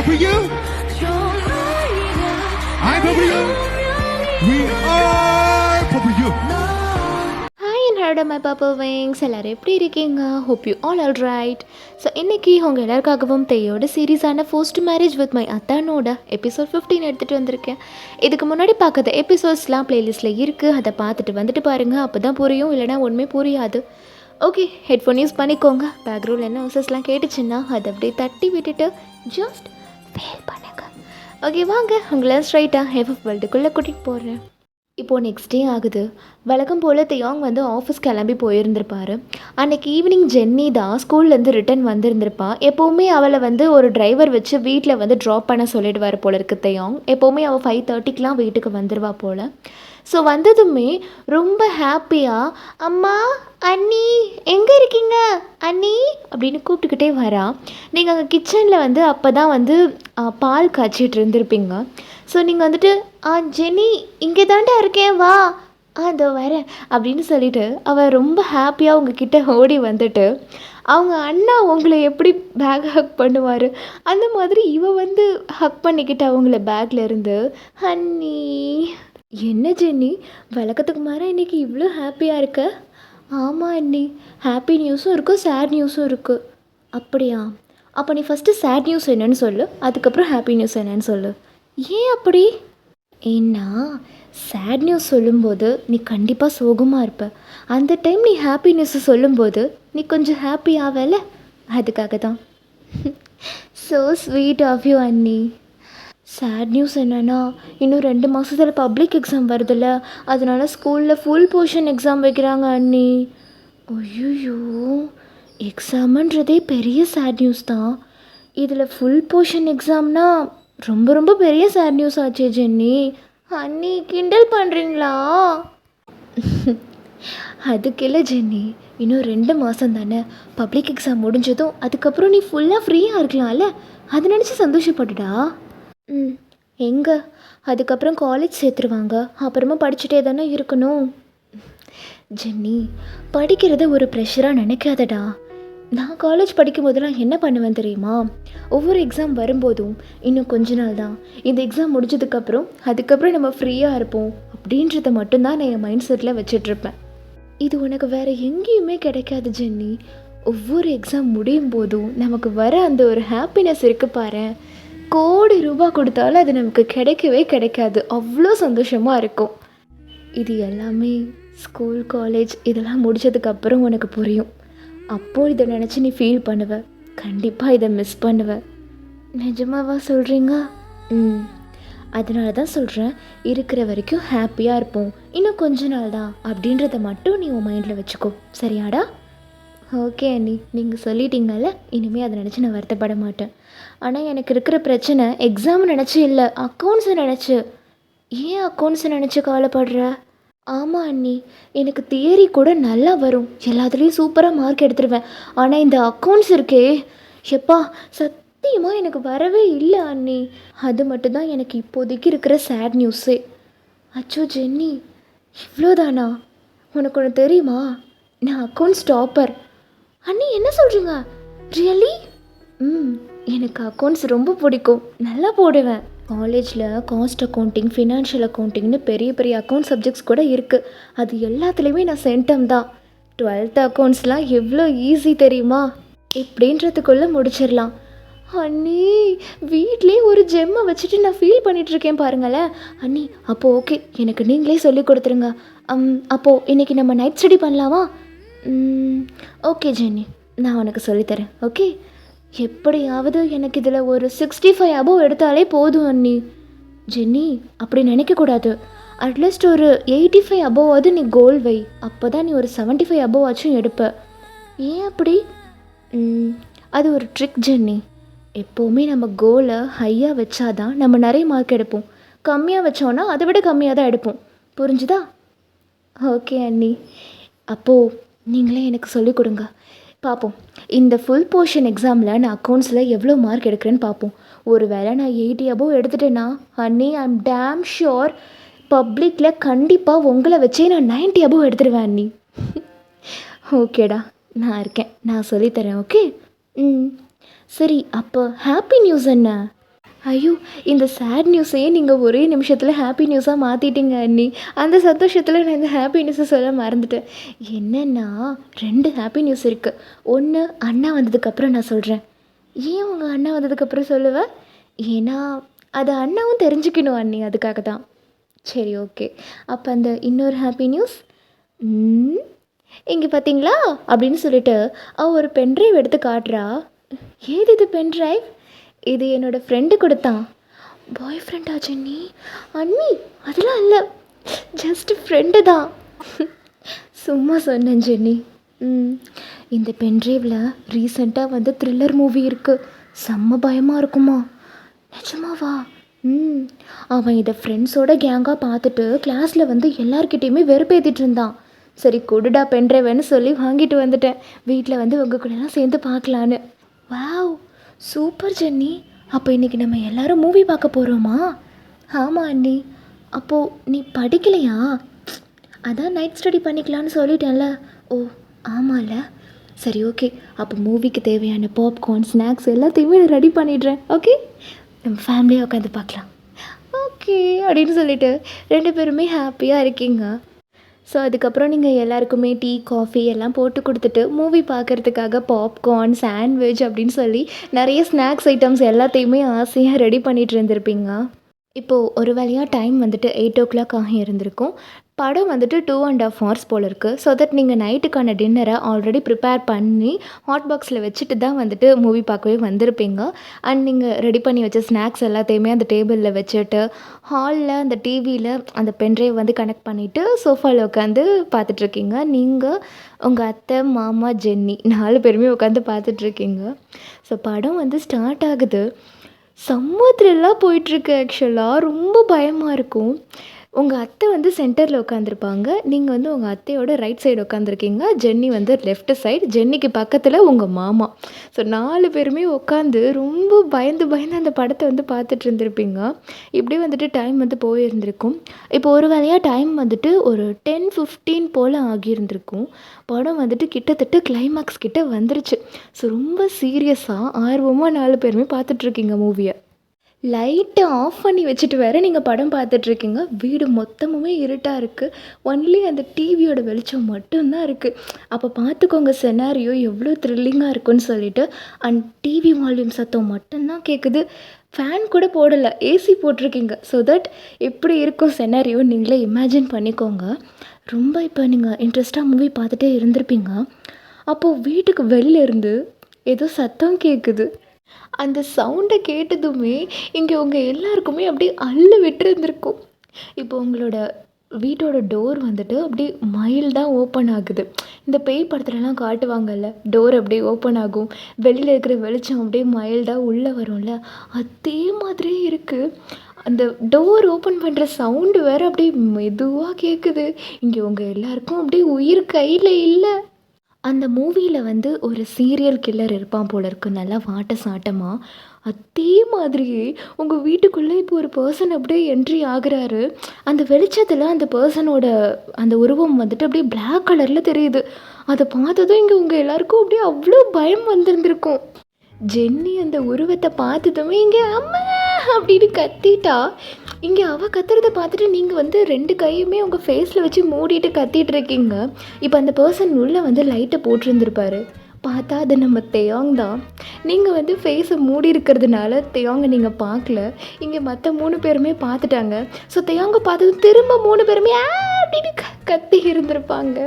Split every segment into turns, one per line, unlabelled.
for you. I'm for you. We are for you.
Hi and hello my purple wings, எல்லோரும் எப்படி இருக்கீங்க? Hope you all right. So இன்றைக்கி உங்கள் எல்லாருக்காகவும் தெய்யோட சீரீஸான ஃபர்ஸ்ட் மேரேஜ் வித் மை அத்தானோட எபிசோட் 15 எடுத்துகிட்டு வந்திருக்கேன். இதுக்கு முன்னாடி பார்க்காத எபிசோட்ஸ்லாம் ப்ளேலிஸ்ட்டில் இருக்குது, அதை பார்த்துட்டு வந்துட்டு பாருங்கள். அப்போ தான் புரியும், இல்லைனா ஒன்றுமே புரியாது. ஓகே, ஹெட்ஃபோன் யூஸ் பண்ணிக்கோங்க. பேக்ரவுண்டில் என்ன ஹவுசஸ்லாம் கேட்டுச்சுன்னா அதை அப்படியே தட்டி விட்டுட்டு ஜஸ்ட் ஃபீல் பண்ணுங்க. ஓகே, வாங்க உங்களை ஸ்ட்ரைட்டாக எஃப்எஃப் வேர்ல்டுக்குள்ளே கூட்டிகிட்டு போகிறேன். இப்போது நெக்ஸ்ட் டே ஆகுது. வழக்கம் போல் தியாங் வந்து ஆஃபீஸ் கிளம்பி போயிருந்திருப்பார். அன்றைக்கி ஈவினிங் ஜென்னி தான் ஸ்கூல்லேருந்து ரிட்டன் வந்திருந்திருப்பா. எப்போவுமே அவளை வந்து ஒரு டிரைவர் வச்சு வீட்டில் வந்து ட்ராப் பண்ண சொல்லிடுவார் போல இருக்குது தியாங். எப்போவுமே அவள் 5:30க்கெலாம் வீட்டுக்கு வந்துடுவா போல். ஸோ வந்ததுமே ரொம்ப ஹாப்பியாக, அம்மா அண்ணி எங்கே இருக்கீங்க அண்ணி அப்படின்னு கூப்பிட்டுக்கிட்டே வரா. நீங்கள் அங்கே கிச்சனில் வந்து அப்போ தான் வந்து பால் காய்ச்சிட்டு இருந்திருப்பீங்க. ஸோ நீங்கள் வந்துட்டு ஜெனி இங்கே தாண்டா இருக்கேன் வா, அதோ வரேன் அப்படின்னு சொல்லிவிட்டு அவள் ரொம்ப ஹாப்பியாக உங்ககிட்ட ஓடி வந்துட்டு, அவங்க அண்ணா உங்களை எப்படி பேக் ஹக் பண்ணுவார் அந்த மாதிரி இவள் வந்து ஹக் பண்ணிக்கிட்டு அவங்கள பேக்கில் இருந்து, அண்ணி என்ன ஜென்னி வழக்கத்துக்கு மாற இன்றைக்கி இவ்வளோ ஹாப்பியாக இருக்க? ஆமாம் அண்ணி, ஹாப்பி நியூஸும் இருக்குது சேட் நியூஸும் இருக்குது. அப்படியா? அப்போ நீ ஃபஸ்ட்டு சேட் நியூஸ் என்னன்னு சொல்லு, அதுக்கப்புறம் ஹாப்பி நியூஸ் என்னன்னு சொல்லு. ஏன் அப்படி? ஏன்னா சேட் நியூஸ் சொல்லும்போது நீ கண்டிப்பாக சோகமாக இருப்ப, அந்த டைம் நீ ஹாப்பி நியூஸை சொல்லும்போது நீ கொஞ்சம் ஹாப்பி ஆகல, அதுக்காக தான். ஸோ ஸ்வீட் ஆஃப் யூ அண்ணி. சேட் நியூஸ் என்னென்னா இன்னும் 2 மாதத்தில் பப்ளிக் எக்ஸாம் வருதுல்ல, அதனால் ஸ்கூலில் ஃபுல் போர்ஷன் எக்ஸாம் வைக்கிறாங்க அண்ணி. ஐயோ, எக்ஸாமுன்றதே பெரிய சேட் நியூஸ் தான், இதில் ஃபுல் போர்ஷன் எக்ஸாம்னா ரொம்ப ரொம்ப பெரிய சேட் நியூஸ் ஆச்சே ஜென்னி. அண்ணி கிண்டல் பண்ணுறீங்களா? அதுக்கு இல்லை ஜென்னி, இன்னும் 2 மாதம் தானே, பப்ளிக் எக்ஸாம் முடிஞ்சதும் அதுக்கப்புறம் நீ ஃபுல்லாக ஃப்ரீயாக இருக்கலாம்ல, அதை நினச்சி சந்தோஷப்பட்டுடா. எங்கே, அதுக்கப்புறம் காலேஜ் சேர்த்துருவாங்க, அப்புறமா படிச்சுட்டே தானே இருக்கணும். ஜென்னி படிக்கிறத ஒரு ப்ரெஷராக நினைக்காதடா. நான் காலேஜ் படிக்கும் போதெல்லாம் என்ன பண்ணுவேன் தெரியுமா? ஒவ்வொரு எக்ஸாம் வரும்போதும் இன்னும் கொஞ்ச நாள் தான், இந்த எக்ஸாம் முடிஞ்சதுக்கப்புறம் அதுக்கப்புறம் நம்ம ஃப்ரீயாக இருப்போம் அப்படின்றத மட்டும்தான் நான் என் மைண்ட் செட்டில் வச்சிட்ருப்பேன். இது உனக்கு வேறு எங்கேயுமே கிடைக்காது ஜென்னி. ஒவ்வொரு எக்ஸாம் முடியும் போதும் நமக்கு வர அந்த ஒரு ஹாப்பினஸ் இருக்குது பாரு, கோடி ரூபாய் கொடுத்தாலும் அது நமக்கு கிடைக்கவே கிடைக்காது, அவ்வளோ சந்தோஷமாக இருக்கும். இது எல்லாமே ஸ்கூல் காலேஜ் இதெல்லாம் முடித்ததுக்கப்புறம் உனக்கு புரியும். அப்போது இதை நினச்சி நீ ஃபீல் பண்ணுவ, கண்டிப்பாக இதை மிஸ் பண்ணுவ. நிஜமாவா சொல்கிறீங்க? அதனால தான் சொல்கிறேன், இருக்கிற வரைக்கும் ஹாப்பியாக இருப்போம், இன்னும் கொஞ்ச நாள் தான் அப்படின்றத மட்டும் நீ உன் மைண்டில் வச்சுக்கோ, சரியாடா? ஓகே அண்ணி, நீங்கள் சொல்லிட்டீங்கல்ல, இனிமேல் அதை நினச்சி நான் வருத்தப்பட மாட்டேன். ஆனால் எனக்கு இருக்கிற பிரச்சனை எக்ஸாம் நினச்சி இல்லை, அக்கௌண்ட்ஸை நினச்சி. ஏன் அக்கௌண்ட்ஸை நினச்சி கவலைப்படுற? ஆமாம் அண்ணி, எனக்கு தியரி கூட நல்லா வரும், எல்லாத்துலேயும் சூப்பராக மார்க் எடுத்துருவேன். ஆனால் இந்த அக்கௌண்ட்ஸ் இருக்கே, எப்பா சத்தியமாக எனக்கு வரவே இல்லை அண்ணி. அது மட்டும்தான் எனக்கு இப்போதைக்கு இருக்கிற சேட் நியூஸே. அச்சோ ஜென்னி, இவ்வளோதானா? உனக்கு ஒன்று தெரியுமா, நான் அக்கௌண்ட்ஸ் டாப்பர். அண்ணி என்ன சொல்கிறீங்க? ரியலி? எனக்கு அக்கௌண்ட்ஸ் ரொம்ப பிடிக்கும், நல்லா போடுவேன். காலேஜில் காஸ்ட் அக்கௌண்டிங், ஃபினான்ஷியல் அக்கௌண்டிங்னு பெரிய பெரிய அக்கௌண்ட் சப்ஜெக்ட்ஸ் கூட இருக்குது, அது எல்லாத்துலேயுமே நான் சென்டம் தான். 12th அக்கௌண்ட்ஸ்லாம் எவ்வளோ ஈஸி தெரியுமா? இப்படின்றதுக்குள்ளே முடிச்சிடலாம். அண்ணி வீட்லேயே ஒரு ஜெம்மை வச்சுட்டு நான் ஃபீல் பண்ணிகிட்ருக்கேன் பாருங்களேன். அண்ணி அப்போது ஓகே, எனக்கு நீங்களே சொல்லி கொடுத்துருங்க. அப்போது இன்றைக்கி நம்ம நைட் ஸ்டடி பண்ணலாமா? ஓகே ஜென்னி, நான் உனக்கு சொல்லித்தரேன். ஓகே, எப்படியாவது எனக்கு இதில் ஒரு 65 அபோவ் எடுத்தாலே போதும் அண்ணி. ஜென்னி அப்படி நினைக்கக்கூடாது, அட்லீஸ்ட் ஒரு 85 அபோவாவது நீ கோல் வை, அப்போ தான் நீ ஒரு 75 அபோவ் ஆச்சும் எடுப்ப. ஏன் அப்படி? அது ஒரு ட்ரிக் ஜென்னி. எப்போவுமே நம்ம கோலை ஹையாக வச்சாதான் நம்ம நிறைய மார்க் எடுப்போம், கம்மியாக வச்சோன்னா அதை விட கம்மியாக தான் எடுப்போம், புரிஞ்சுதா? ஓகே அண்ணி, அப்போது நீங்களே எனக்கு சொல்லிக் கொடுங்க, பார்ப்போம். இந்த ஃபுல் போர்ஷன் எக்ஸாமில் நான் அக்கௌண்ட்ஸில் எவ்வளோ மார்க் எடுக்கிறேன்னு பார்ப்போம். ஒரு வேளை நான் 80 அபோவ் எடுத்துட்டேன்னா அண்ணி, ஐ எம் டேம் ஷுர் பப்ளிக்கில் கண்டிப்பாக உங்களை வச்சே நான் 90 அபோவ் எடுத்துடுவேன் அண்ணி. ஓகேடா, நான் இருக்கேன், நான் சொல்லித்தரேன். ஓகே, சரி அப்போ ஹாப்பி நியூஸ் என்ன? ஐயோ! இந்த சேட் நியூஸையே நீங்கள் ஒரே நிமிஷத்தில் ஹாப்பி நியூஸாக மாற்றிட்டீங்க அண்ணி. அந்த சந்தோஷத்தில் நான் இந்த ஹாப்பி நியூஸை சொல்ல மறந்துட்டேன். என்னென்னா 2 ஹாப்பி நியூஸ் இருக்குது. ஒன்று அண்ணா வந்ததுக்கப்புறம் நான் சொல்கிறேன். ஏன் உங்கள் அண்ணா வந்ததுக்கப்புறம் சொல்லுவேன்? ஏன்னா அது அண்ணாவும் தெரிஞ்சுக்கணும் அண்ணி, அதுக்காக தான். சரி, ஓகே. அப்போ அந்த இன்னொரு ஹாப்பி நியூஸ், இங்கே பார்த்தீங்களா அப்படின்னு சொல்லிட்டு ஒரு பென்ட்ரைவ் எடுத்து காட்டுறா. ஏது இது பென்ட்ரைவ்? இது என்னோடய ஃப்ரெண்டு கொடுத்தான். பாய் ஃப்ரெண்டா ஜென்னி? அண்ணி அதெல்லாம் இல்லை, ஜஸ்ட் ஃப்ரெண்டு தான். சும்மா சொன்னேன் ஜென்னி. இந்த பென்ட்ரைவில் ரீசெண்டாக வந்து த்ரில்லர் மூவி இருக்குது. செம்ம பயமாக இருக்குமா? நிஜமாவா? அவன் இதை ஃப்ரெண்ட்ஸோட கேங்காக பார்த்துட்டு கிளாஸில் வந்து எல்லார்கிட்டேயுமே வெறுப்பேற்றிட்டு இருந்தான். சரி கொடுடா பென்ட்ரைவ்னு சொல்லி வாங்கிட்டு வந்துட்டேன். வீட்டில் வந்து உங்கள் கூடலாம் சேர்ந்து பார்க்கலான்னு. Wow, super Jenny. அப்போ இன்றைக்கி நம்ம எல்லோரும் மூவி பார்க்க போகிறோமா? ஆமாம் அண்ணி. அப்போது நீ படிக்கலையா? அதான் நைட் ஸ்டடி பண்ணிக்கலான்னு சொல்லிட்டேன்ல. ஓ ஆமாம்ல. சரி, ஓகே. அப்போ மூவிக்கு தேவையான பாப்கார்ன், ஸ்நாக்ஸ் எல்லாத்தையுமே நான் ரெடி பண்ணிடுறேன். ஓகே, நம்ம ஃபேமிலியாக உட்காந்து பார்க்கலாம். ஓகே அப்படின்னு சொல்லிட்டு 2 பேருமே ஹாப்பியாக இருக்கீங்க. ஸோ அதுக்கப்புறம் நீங்கள் எல்லாருக்குமே டீ, காஃபி எல்லாம் போட்டு கொடுத்துட்டு மூவி பார்க்குறதுக்காக பாப்கார்ன், சாண்ட்விச் அப்படின்னு சொல்லி நிறைய ஸ்நாக்ஸ் ஐட்டம்ஸ் எல்லாத்தையுமே ஆசையாக ரெடி பண்ணிகிட்டு இருந்திருப்பீங்க. இப்போது ஒரு வழியாக டைம் வந்துட்டு 8 o'clock ஆகி இருந்திருக்கும். படம் வந்துட்டு 2.5 hours போல் இருக்குது. ஸோ தட் நீங்கள் நைட்டுக்கான டின்னரை ஆல்ரெடி ப்ரிப்பேர் பண்ணி ஹாட் பாக்ஸில் வச்சுட்டு தான் வந்துட்டு மூவி பார்க்கவே வந்திருப்பீங்க. அண்ட் நீங்கள் ரெடி பண்ணி வச்ச ஸ்நாக்ஸ் எல்லாத்தையுமே அந்த டேபிளில் வச்சுட்டு ஹாலில் அந்த டிவியில் அந்த பென்ட்ரைவ் வந்து கனெக்ட் பண்ணிவிட்டு சோஃபாவில் உட்காந்து பார்த்துட்ருக்கீங்க. நீங்கள், உங்கள் அத்தை, மாமா, ஜென்னி 4 பேருமே உட்காந்து பார்த்துட்ருக்கீங்க. ஸோ படம் வந்து ஸ்டார்ட் ஆகுது. செம்ம த்ரில்லாக போயிட்டுருக்கு. ஆக்சுவலாக ரொம்ப பயமாக இருக்கும். உங்கள் அத்தை வந்து சென்டரில் உட்காந்துருப்பாங்க. நீங்கள் வந்து உங்கள் அத்தையோட ரைட் சைடு உட்காந்துருக்கீங்க. ஜென்னி வந்து லெஃப்ட் சைடு. ஜென்னிக்கு பக்கத்தில் உங்கள் மாமா. ஸோ 4 பேருமே உட்காந்து ரொம்ப பயந்து பயந்து அந்த படத்தை வந்து பார்த்துட்டு இருந்திருப்பீங்க. இப்படி வந்துட்டு டைம் வந்து போயிருந்திருக்கும். இப்போ ஒரு வேளையாக டைம் வந்துட்டு ஒரு 10:15 போல் ஆகியிருந்திருக்கும். படம் வந்துட்டு கிட்டத்தட்ட கிளைமேக்ஸ் கிட்ட வந்துருச்சு. ஸோ ரொம்ப சீரியஸாக ஆர்வமாக 4 பேருமே பார்த்துட்ருக்கீங்க மூவியை. லைட்டை ஆஃப் பண்ணி வச்சுட்டு வேறு நீங்கள் படம் பார்த்துட்ருக்கீங்க. வீடு மொத்தமுமே இருட்டாக இருக்குது. ஒன்லி அந்த டிவியோட வெளிச்சம் மட்டும்தான் இருக்குது. அப்போ பார்த்துக்கோங்க செனாரியோ எவ்வளோ த்ரில்லிங்காக இருக்குன்னு சொல்லிட்டு. அண்ட் டிவி வால்யூம் சத்தம் மட்டும்தான் கேட்குது. ஃபேன் கூட போடலை, ஏசி போட்டிருக்கீங்க. ஸோ தட் எப்படி இருக்கும் செனாரியோ நீங்களே இமேஜின் பண்ணிக்கோங்க. ரொம்ப இப்போ நீங்கள் இன்ட்ரெஸ்ட்டாக மூவி பார்த்துட்டே இருந்திருப்பீங்க. அப்போது வீட்டுக்கு வெளியிலேருந்து ஏதோ சத்தம் கேட்குது. அந்த சவுண்டை கேட்டதுமே இங்கே உங்கள் எல்லாருக்குமே அப்படியே அள்ளு விட்டுருந்துருக்கும். இப்போ உங்களோட வீட்டோட டோர் வந்துட்டு அப்படியே மைல்டாக ஓப்பன் ஆகுது. இந்த பேய் படத்துலலாம் காட்டுவாங்கல்ல, டோர் அப்படியே ஓப்பன் ஆகும், வெளியில் இருக்கிற வெளிச்சம் அப்படியே மைல்டாக உள்ளே வரும்ல, அதே மாதிரியே இருக்குது. அந்த டோர் ஓப்பன் பண்ணுற சவுண்டு வேறு அப்படியே மெதுவாக கேட்குது. இங்கே உங்கள் எல்லாருக்கும் அப்படியே உயிர் கையில் இல்லை. அந்த மூவியில் வந்து ஒரு சீரியல் கில்லர் இருப்பான் போல இருக்கு, நல்லா வாட்ட சாட்டமாக. அதே மாதிரியே உங்கள் வீட்டுக்குள்ளே இப்போ ஒரு பர்சன் அப்படியே என்ட்ரி ஆகுறாரு. அந்த வெளிச்சத்தில் அந்த பர்சனோட அந்த உருவம் வந்துட்டு அப்படியே பிளாக் கலரில் தெரியுது. அதை பார்த்ததும் இங்கே உங்கள் எல்லாருக்கும் அப்படியே அவ்வளோ பயம் வந்திருந்திருக்கும். ஜென்னி அந்த உருவத்தை பார்த்ததுமே இங்கே அம்மா அப்படின்னு கத்திட்டா. இங்கே அவள் கத்துறதை பார்த்துட்டு நீங்கள் வந்து 2 கையுமே உங்கள் ஃபேஸில் வச்சு மூடிட்டு கத்திட்டு இருக்கீங்க. இப்போ அந்த பர்சன் உள்ளே வந்து லைட்டை போட்டிருந்துருப்பாரு. பார்த்தா அது நம்ம தெயாங் தான். நீங்கள் வந்து ஃபேஸை மூடி இருக்கிறதுனால தெயாங்கை நீங்கள் பார்க்கல. இங்கே மற்ற 3 பேருமே பார்த்துட்டாங்க. ஸோ தெயாங்கை பார்த்ததும் திரும்ப 3 பேருமே அப்படின்னு கத்தி இருந்திருப்பாங்க.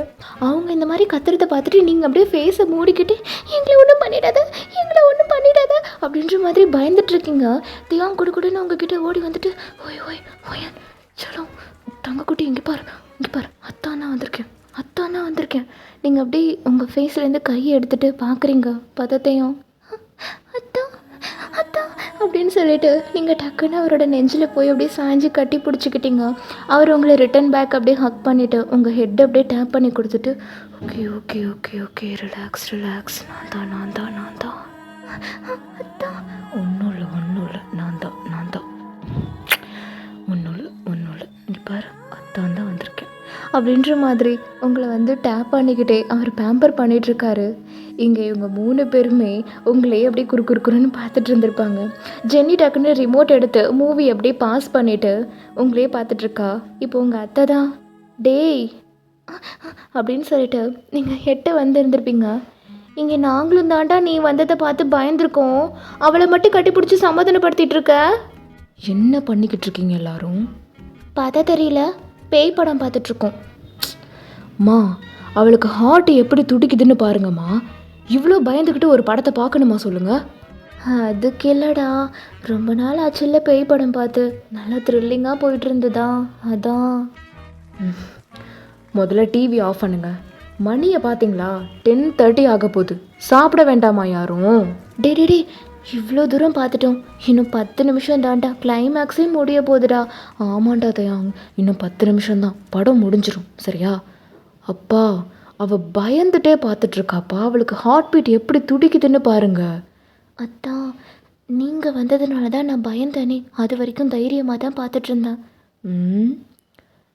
அவங்க இந்த மாதிரி கத்துறதை பார்த்துட்டு நீங்கள் அப்படியே ஃபேஸை மூடிக்கிட்டு எங்களை ஒன்றும் பண்ணிடாத, எங்களை ஒன்றும் பண்ணிடாத அப்படின்ற மாதிரி பயந்துட்டுருக்கீங்க. தெயாங் கொடுக்குன்னு உங்ககிட்ட ஓடி வந்துட்டு ஓய் ஓய் ஓயன் சொல்லும், தங்கக்குட்டி இங்கே பாரு, இங்கே பாரு, அத்தானா வந்திருக்கேன். நீங்கள் அப்படி உங்கள் ஃபேஸ்லேருந்து கையை எடுத்துகிட்டு பார்க்குறீங்க. பதத்தையும் அத்தா அத்தா அப்படின்னு சொல்லிட்டு நீங்கள் டக்குன்னு அவரோட நெஞ்சில் போய் அப்படியே சாஞ்சு கட்டி பிடிச்சிக்கிட்டீங்க. அவர் உங்களை ரிட்டன் பேக் அப்படியே ஹக் பண்ணிவிட்டு உங்கள் ஹெட்டை அப்படியே டேப் பண்ணி கொடுத்துட்டு okay okay okay okay relax, நான் தான் அத்தா, ஒன்றும் இல்லை நான் தான் ஒன்றும் இல்லை இங்கே பாரு, அத்தான் தான் வந்திருக்கேன் அப்படின்ற மாதிரி உங்களை வந்து டேப் பண்ணிக்கிட்டே அவர் பேம்பர் பண்ணிகிட்ருக்காரு. இங்கே இவங்க 3 பேருமே உங்களையே அப்படியே குறுக்குன்னு பார்த்துட்டு இருந்திருப்பாங்க. ஜென்னி டக்குன்னு ரிமோட் எடுத்து மூவி அப்படியே பாஸ் பண்ணிவிட்டு உங்களையே பார்த்துட்ருக்கா. இப்போ உங்கள் அத்தை தான் டேய் அப்படின்னு சொல்லிட்டு நீங்கள் எட்ட வந்திருந்திருப்பீங்க. இங்கே நாங்களும் தாண்டா நீ வந்ததை பார்த்து பயந்துருக்கோம். அவளை மட்டும் கட்டிப்பிடிச்சி சமாதானப்படுத்திட்டு இருக்க. என்ன பண்ணிக்கிட்டு இருக்கீங்க எல்லாரும்? பார்த்தா தெரியல, பேய் படம் பார்த்துட்ருக்கோம். மா, அவளுக்கு ஹார்ட் எப்படி துடிக்குதுன்னு பாருங்கம்மா. இவ்வளோ பயந்துக்கிட்டு ஒரு படத்தை பார்க்கணுமா சொல்லுங்கள்? அதுக்கு இல்லைடா, ரொம்ப நாள் ஆச்சுல்ல பேய் படம் பார்த்து, நல்லா த்ரில்லிங்காக போயிட்டு இருந்ததா, அதான். முதல்ல டிவி ஆஃப் பண்ணுங்க. மணியை பார்த்தீங்களா? 10:30 ஆக போகுது. சாப்பிட வேண்டாமா யாரும்? டே இவ்வளோ தூரம் பார்த்துட்டோம், இன்னும் 10 நிமிஷம் தான்டா, கிளைமேக்ஸே முடிய போகுதுடா. ஆமாண்டா தயாங், இன்னும் 10 நிமிஷம்தான், படம் முடிஞ்சிடும் சரியா? அப்பா, அவள் பயந்துட்டே பார்த்துட்ருக்காப்பா. அவளுக்கு ஹார்ட் பீட் எப்படி துடிக்குதுன்னு பாருங்க. அதான் நீங்கள் வந்ததுனால தான் நான் பயந்தேனே, அது வரைக்கும் தைரியமாக தான் பார்த்துட்டு இருந்தேன்.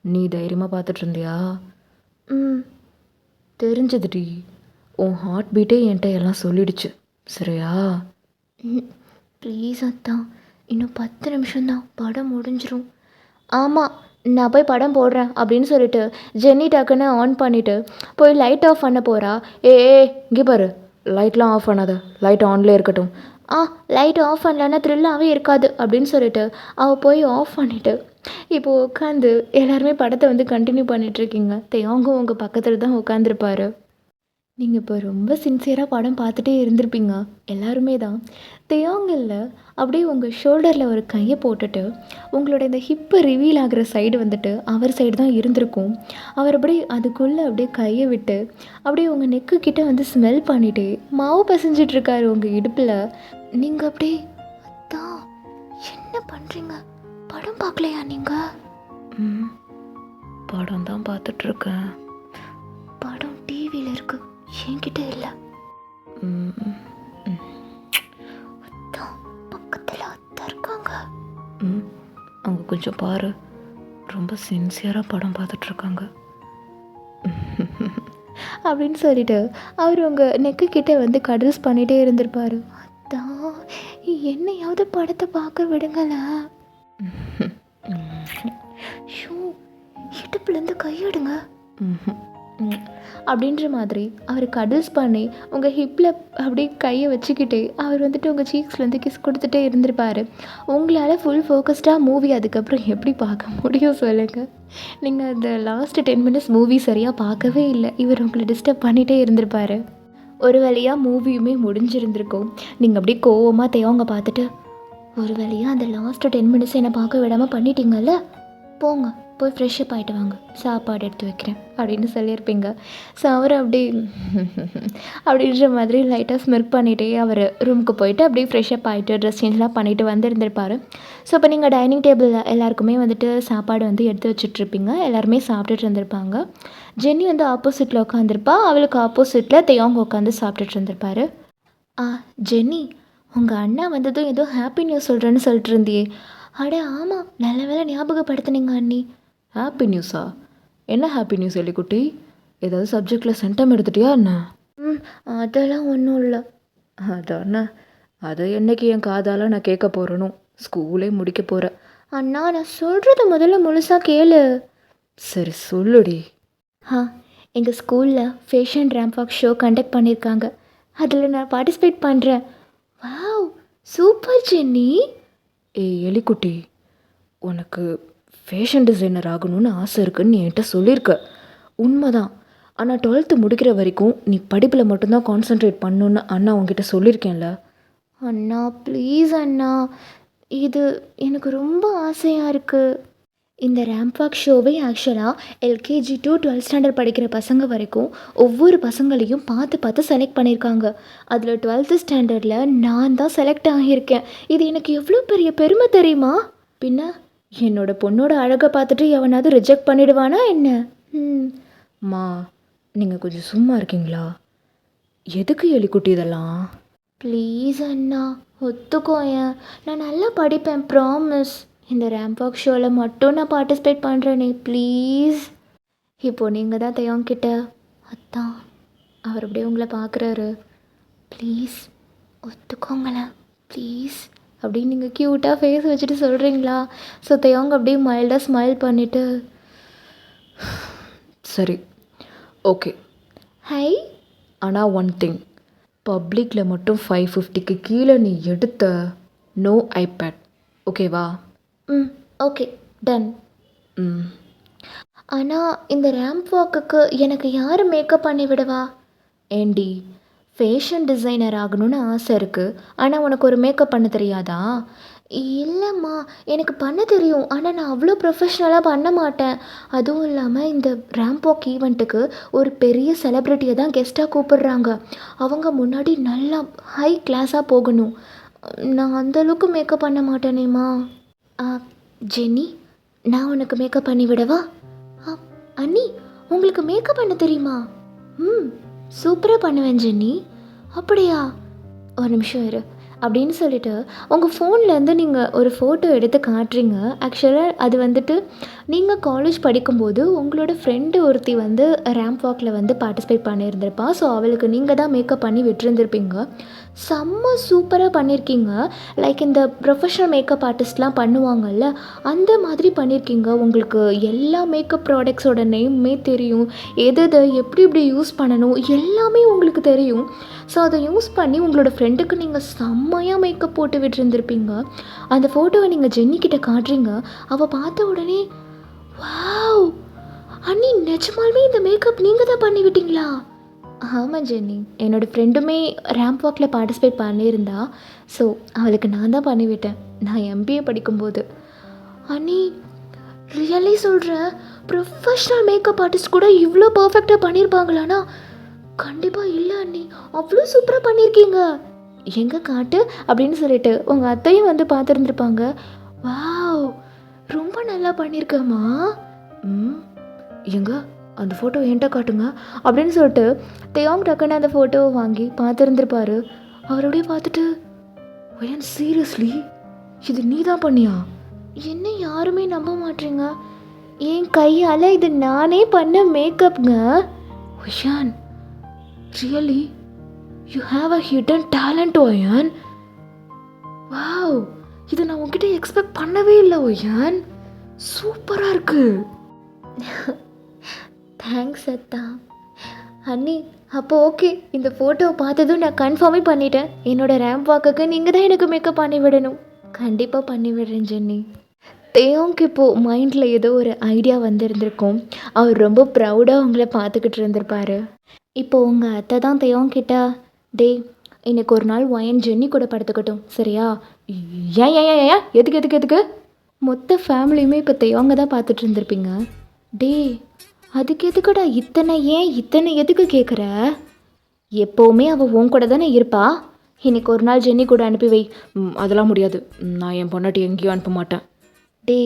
நீ தைரியமாக பார்த்துட்டு இருந்தியா? தெரிஞ்சதுடி, உன் ஹார்ட் பீட்டே என்கிட்ட எல்லாம் சொல்லிடுச்சு சரியா? ப்ளீஸ் அத்தான், இன்னும் 10 நிமிஷம்தான், படம் முடிஞ்சிரும். ஆமாம், நான் போய் படம் போடுறேன் அப்படின்னு சொல்லிட்டு ஜென்னி டக்குன்னு ஆன் பண்ணிவிட்டு போய் லைட் ஆஃப் பண்ண போகிறா. இங்கே பாரு, லைட்லாம் ஆஃப் பண்ணாத, லைட் ஆன்லேயே இருக்கட்டும். லைட் ஆஃப் பண்ணலன்னா த்ரில்லாகவே இருக்காது அப்படின்னு சொல்லிட்டு அவள் போய் ஆஃப் பண்ணிவிட்டு இப்போது உட்காந்து எல்லாருமே படத்தை வந்து கண்டினியூ பண்ணிகிட்ருக்கீங்க. தேங்கும் உங்கள் பக்கத்தில் தான் உட்காந்துருப்பாரு. நீங்கள் இப்போ ரொம்ப சின்சியராக படம் பார்த்துட்டே இருந்திருப்பீங்க எல்லாருமே தான். தேயாங்கல்ல அப்படியே உங்கள் ஷோல்டரில் ஒரு கையை போட்டுட்டு உங்களோட இந்த ஹிப்பை ரிவீல் ஆகிற சைடு வந்துட்டு அவர் சைடு தான் இருந்திருக்கும். அவர் அப்படியே அதுக்குள்ளே அப்படியே கையை விட்டு அப்படியே உங்கள் நெக்கு கிட்டே வந்து ஸ்மெல் பண்ணிவிட்டு மாவு பசைஞ்சிட்ருக்காரு உங்கள் இடுப்பில். நீங்கள் அப்படியே அதான் என்ன பண்ணுறீங்க? படம் பார்க்கலையா நீங்கள்? படம் தான் பார்த்துட்ருக்கேன். படம் டிவியில் இருக்கு, என்கிட்ட இல்லை. பக்கத்தில் அத்தை இருக்காங்க. அவங்க கொஞ்சம் பாரு, ரொம்ப சின்சியராக படம் பார்த்துட்ருக்காங்க அப்படின்னு சொல்லிட்டு அவர் உங்கள் நெக்கு கிட்டே வந்து கடல்ஸ் பண்ணிகிட்டே இருந்திருப்பாரு. அதான் என்னையாவது படத்தை பார்க்க விடுங்களேன். ஷூ, இடுப்புலேருந்து கையெடுங்க அப்படின்ற மாதிரி அவர் கடல்ஸ் பண்ணி உங்கள் ஹிப்பில் அப்படியே கையை வச்சுக்கிட்டு அவர் வந்துட்டு உங்கள் சீக்ஸ்லேருந்து கிஸ் கொடுத்துட்டே இருந்திருப்பார். உங்களால் ஃபுல் ஃபோக்கஸ்டாக மூவி அதுக்கப்புறம் எப்படி பார்க்க முடியும் சொல்லுங்கள்? நீங்கள் அந்த லாஸ்ட் 10 மினிட்ஸ் மூவி சரியாக பார்க்கவே இல்லை, இவர் உங்களை டிஸ்டர்ப் பண்ணிகிட்டே இருந்திருப்பார். ஒரு வழியாக மூவியுமே முடிஞ்சிருந்திருக்கும். நீங்கள் அப்படியே கோவமாக தேவங்க பார்த்துட்டு ஒரு வழியாக அந்த லாஸ்ட்டு 10 மினிட்ஸ் என்னை பார்க்க விடாமல் பண்ணிட்டீங்கல்ல, போங்க போய் ஃப்ரெஷ்ஷப் ஆகிட்டு வாங்க, சாப்பாடு எடுத்து வைக்கிறேன் அப்படின்னு சொல்லியிருப்பீங்க. ஸோ அவர் அப்படி அப்படின்ற மாதிரி லைட்டாக ஸ்மிர்க் பண்ணிகிட்டே அவர் ரூமுக்கு போயிட்டு அப்படியே ஃப்ரெஷ்ஷப் ஆகிட்டு ட்ரெஸ் சேஞ்ச்லாம் பண்ணிவிட்டு வந்துருந்துருப்பார். ஸோ இப்போ நீங்கள் டைனிங் டேபிளில் எல்லாருக்குமே வந்துட்டு சாப்பாடு வந்து எடுத்து வச்சுட்ருப்பீங்க. எல்லாருமே சாப்பிட்டுட்டு இருந்திருப்பாங்க. ஜென்னி வந்து ஆப்போசிட்டில் உட்காந்துருப்பா, அவளுக்கு ஆப்போசிட்டில் தேயாங்க உட்காந்து சாப்பிட்டுட்டு இருந்திருப்பார். ஜென்னி, உங்கள் அண்ணா வந்ததும் ஏதோ ஹாப்பி நியூஸ் சொல்கிறேன்னு சொல்லிட்டு இருந்தியே. அட ஆமாம், நல்ல வேலை ஞாபகப்படுத்துனீங்க அண்ணி. ஹாப்பி நியூஸா? என்ன ஹாப்பி நியூஸ் எலிக்குட்டி? ஏதாவது சப்ஜெக்டில் சென்டம் எடுத்துட்டியா என்ன? அதெல்லாம் ஒன்றும் இல்லை. அதாண்ணா, அதை என்னைக்கு என் காதால் நான் கேட்க போகிறேனோ, ஸ்கூலே முடிக்க போகிறேன். அண்ணா, நான் சொல்கிறத முதல்ல முழுசாக கேளு. சரி சொல்லுடி. எங்கள் ஸ்கூலில் fashion ramp walk show conduct பண்ணியிருக்காங்க. அதில் நான் பார்ட்டிசிபேட் பண்ணுறேன். Wow, super Jenny. எலிக்குட்டி, உனக்கு ஃபேஷன் டிசைனர் ஆகணும்னு ஆசை இருக்குன்னு என்கிட்ட சொல்லியிருக்க, உண்மைதான். ஆனால் 12th முடிக்கிற வரைக்கும் நீ படிப்பில் மட்டும்தான் கான்சென்ட்ரேட் பண்ணணுன்னு அண்ணா உங்ககிட்ட சொல்லியிருக்கேன்ல. அண்ணா ப்ளீஸ் அண்ணா, இது எனக்கு ரொம்ப ஆசையாக இருக்குது. இந்த ரேம்ப் வாக் ஷோவை ஆக்சுவலாக எல்கேஜி to 12th ஸ்டாண்டர்ட் படிக்கிற பசங்க வரைக்கும் ஒவ்வொரு பசங்களையும் பார்த்து பார்த்து செலக்ட் பண்ணியிருக்காங்க. அதில் 12th ஸ்டாண்டர்டில் நான் தான் செலக்ட் ஆகியிருக்கேன். இது எனக்கு எவ்வளோ பெரிய பெருமை தெரியுமா? பின்ன என்னோட பொண்ணோட அழகை பார்த்துட்டு எவனாவது ரிஜெக்ட் பண்ணிடுவானா என்ன? மா, நீங்கள் கொஞ்சம் சும்மா இருக்கீங்களா? எதுக்கு எலிக்குட்டி இதெல்லாம்? ப்ளீஸ் அண்ணா, ஒத்துக்கோயேன், நான் நல்லா படிப்பேன், ப்ராமிஸ். இந்த ரேம்ப் வாக் ஷோவில் மட்டும் நான் பார்ட்டிசிபேட் பண்ணுறேனே, ப்ளீஸ். இப்போது நீங்கள் தான் தேவங்கிட்ட. அத்தான் அவர் அப்படியே உங்களை பார்க்குறாரு. ப்ளீஸ் ஒத்துக்கோங்களேன் ப்ளீஸ் அப்படின்னு நீங்கள் க்யூட்டாக ஃபேஸ் வச்சுட்டு சொல்கிறீங்களா? ஸோ தேவங்க அப்படியே மைல்டாக ஸ்மைல் பண்ணிவிட்டு
சரி, ஓகே.
ஹை
ஆனால் ஒன் திங், பப்ளிக்கில் மட்டும் 550க்கு கீழே நீ எடுத்த நோ ஐபேட், ஓகேவா?
ம் ஓகே டன்.
ம்
ஆனால் இந்த ரேம்ப் வாக்குக்கு எனக்கு யார் மேக்கப் பண்ணி விடுவா? ஏண்டி ஃபேஷன் டிசைனர் ஆகணும்னு ஆசை இருக்குது, ஆனால் உனக்கு ஒரு மேக்கப் பண்ண தெரியாதா? இல்லைம்மா, எனக்கு பண்ண தெரியும், ஆனால் நான் அவ்வளோ ப்ரொஃபஷ்னலாக பண்ண மாட்டேன். அதுவும் இல்லாமல் இந்த ரேம்ப் வாக் ஈவெண்ட்டுக்கு ஒரு பெரிய செலிப்ரிட்டியை தான் கெஸ்ட்டாக கூப்பிடுறாங்க. அவங்க முன்னாடி நல்லா ஹை கிளாஸாக போகணும். நான் அந்தளவுக்கு மேக்கப் பண்ண மாட்டேனேம்மா. ஜென்னி, நான் உனக்கு மேக்கப் பண்ணி விடவா? அண்ணி, உங்களுக்கு மேக்கப் பண்ண தெரியுமா? ம் சூப்பராக பண்ணுவேன் ஜென்னி. அப்படியா? ஒரு நிமிஷம் இரு அப்படின்னு சொல்லிட்டு உங்கள் ஃபோன்லேருந்து நீங்கள் ஒரு ஃபோட்டோ எடுத்து காட்டுறீங்க. ஆக்சுவலாக அது வந்துட்டு நீங்கள் காலேஜ் படிக்கும்போது உங்களோட ஃப்ரெண்டு ஒருத்தி வந்து ரேம்ப் வாக்கில் வந்து பார்ட்டிசிபேட் பண்ணியிருந்திருப்பா. ஸோ அவளுக்கு நீங்கள் தான் மேக்கப் பண்ணி விட்டுருந்துருப்பீங்க. செம்ம சூப்பராக பண்ணியிருக்கீங்க. லைக் இந்த ப்ரொஃபஷனல் மேக்கப் ஆர்டிஸ்ட்லாம் பண்ணுவாங்கல்ல, அந்த மாதிரி பண்ணியிருக்கீங்க. உங்களுக்கு எல்லா மேக்கப் ப்ராடக்ட்ஸோட நேம்மே தெரியும், எது எப்படி எப்படி யூஸ் பண்ணணும் எல்லாமே உங்களுக்கு தெரியும். ஸோ அதை யூஸ் பண்ணி உங்களோட ஃப்ரெண்டுக்கு நீங்கள் செம்மையாக மேக்கப் போட்டு விட்டுருந்துருப்பீங்க. அந்த ஃபோட்டோவை நீங்கள் ஜென்னிக்கிட்ட காட்டுறீங்க. அவள் பார்த்த உடனே வாவ் அண்ணி, நிஜமாலுமே இந்த மேக்கப் நீங்கள் தான் பண்ணி விட்டீங்களா? ஆமாம் ஜென்னி, என்னோடய ஃப்ரெண்டுமே ரேம்ப் வாக்கில் பார்ட்டிசிபேட் பண்ணியிருந்தா. ஸோ அவளுக்கு நான் தான் பண்ணிவிட்டேன், நான் எம்பிஏ படிக்கும்போது. அண்ணி ரியலி சொல்கிறேன், ப்ரொஃபஷ்னல் மேக்கப் ஆர்டிஸ்ட் கூட இவ்வளோ பர்ஃபெக்டாக பண்ணியிருப்பாங்களாண்ணா? கண்டிப்பாக இல்லை அண்ணி, அவ்வளோ சூப்பராக பண்ணியிருக்கீங்க. எங்கே காட்டு அப்படின்னு சொல்லிட்டு உங்கள் அத்தையும் வந்து பார்த்துருந்துருப்பாங்க. வாவ், ரொம்ப நல்லா பண்ணியிருக்கேம்மா.
ம் எங்க அந்த ஃபோட்டோ என்கிட்ட காட்டுங்க அப்படின்னு சொல்லிட்டு
தேவாங் டக்குன்னு அந்த ஃபோட்டோவை வாங்கி பார்த்துருந்துருப்பாரு.
அவரோடய பார்த்துட்டு, ஒயன் சீரியஸ்லி இது நீ தான் பண்ணியா?
என்ன யாருமே நம்ப மாட்டீங்க, என் கையால் இது நானே பண்ண மேக்கப்ங்க.
ஒயான், really you have a hidden talent ஒயான். வாவ், இதை நான் உங்ககிட்ட எக்ஸ்பெக்ட் பண்ணவே இல்லை ஒயான், சூப்பராக இருக்கு.
தேங்க்ஸ் அத்தா. அண்ணி அப்போ ஓகே, இந்த ஃபோட்டோவை பார்த்ததும் நான் கன்ஃபார்மே பண்ணிட்டேன், என்னோடய ரேம்ப் வாக்குக்கு நீங்கள் தான் எனக்கு மேக்கப் பண்ணி விடணும். கண்டிப்பாக பண்ணி விடுறேன் ஜென்னி. தேவோங்க்கு இப்போது மைண்டில் ஏதோ ஒரு ஐடியா வந்திருந்திருக்கும். அவர் ரொம்ப ப்ரௌடாக உங்களை பார்த்துக்கிட்டு இருந்திருப்பார். இப்போது உங்கள் அத்தை தான் தேவோங்கிட்ட, டேய் இன்னைக்கு ஒரு நாள் ஒயன் ஜென்னி கூட படுத்துக்கட்டும் சரியா?
ஏன் ஏன் ஏன் ஏன் எதுக்கு எதுக்கு எதுக்கு?
மொத்த ஃபேமிலியுமே இப்போ தேவங்க தான் பார்த்துட்டு இருந்திருப்பீங்க. டே அதுக்கு எதுக்குடா இத்தனை எதுக்கு கேட்குற? எப்போவுமே அவள் உன் கூட தானே இருப்பா, இன்னைக்கு ஒரு நாள் ஜென்னி கூட அனுப்பி வை.
அதெல்லாம் முடியாது, நான் என் பொண்டாட்டி எங்கேயும் அனுப்ப மாட்டேன்.
டே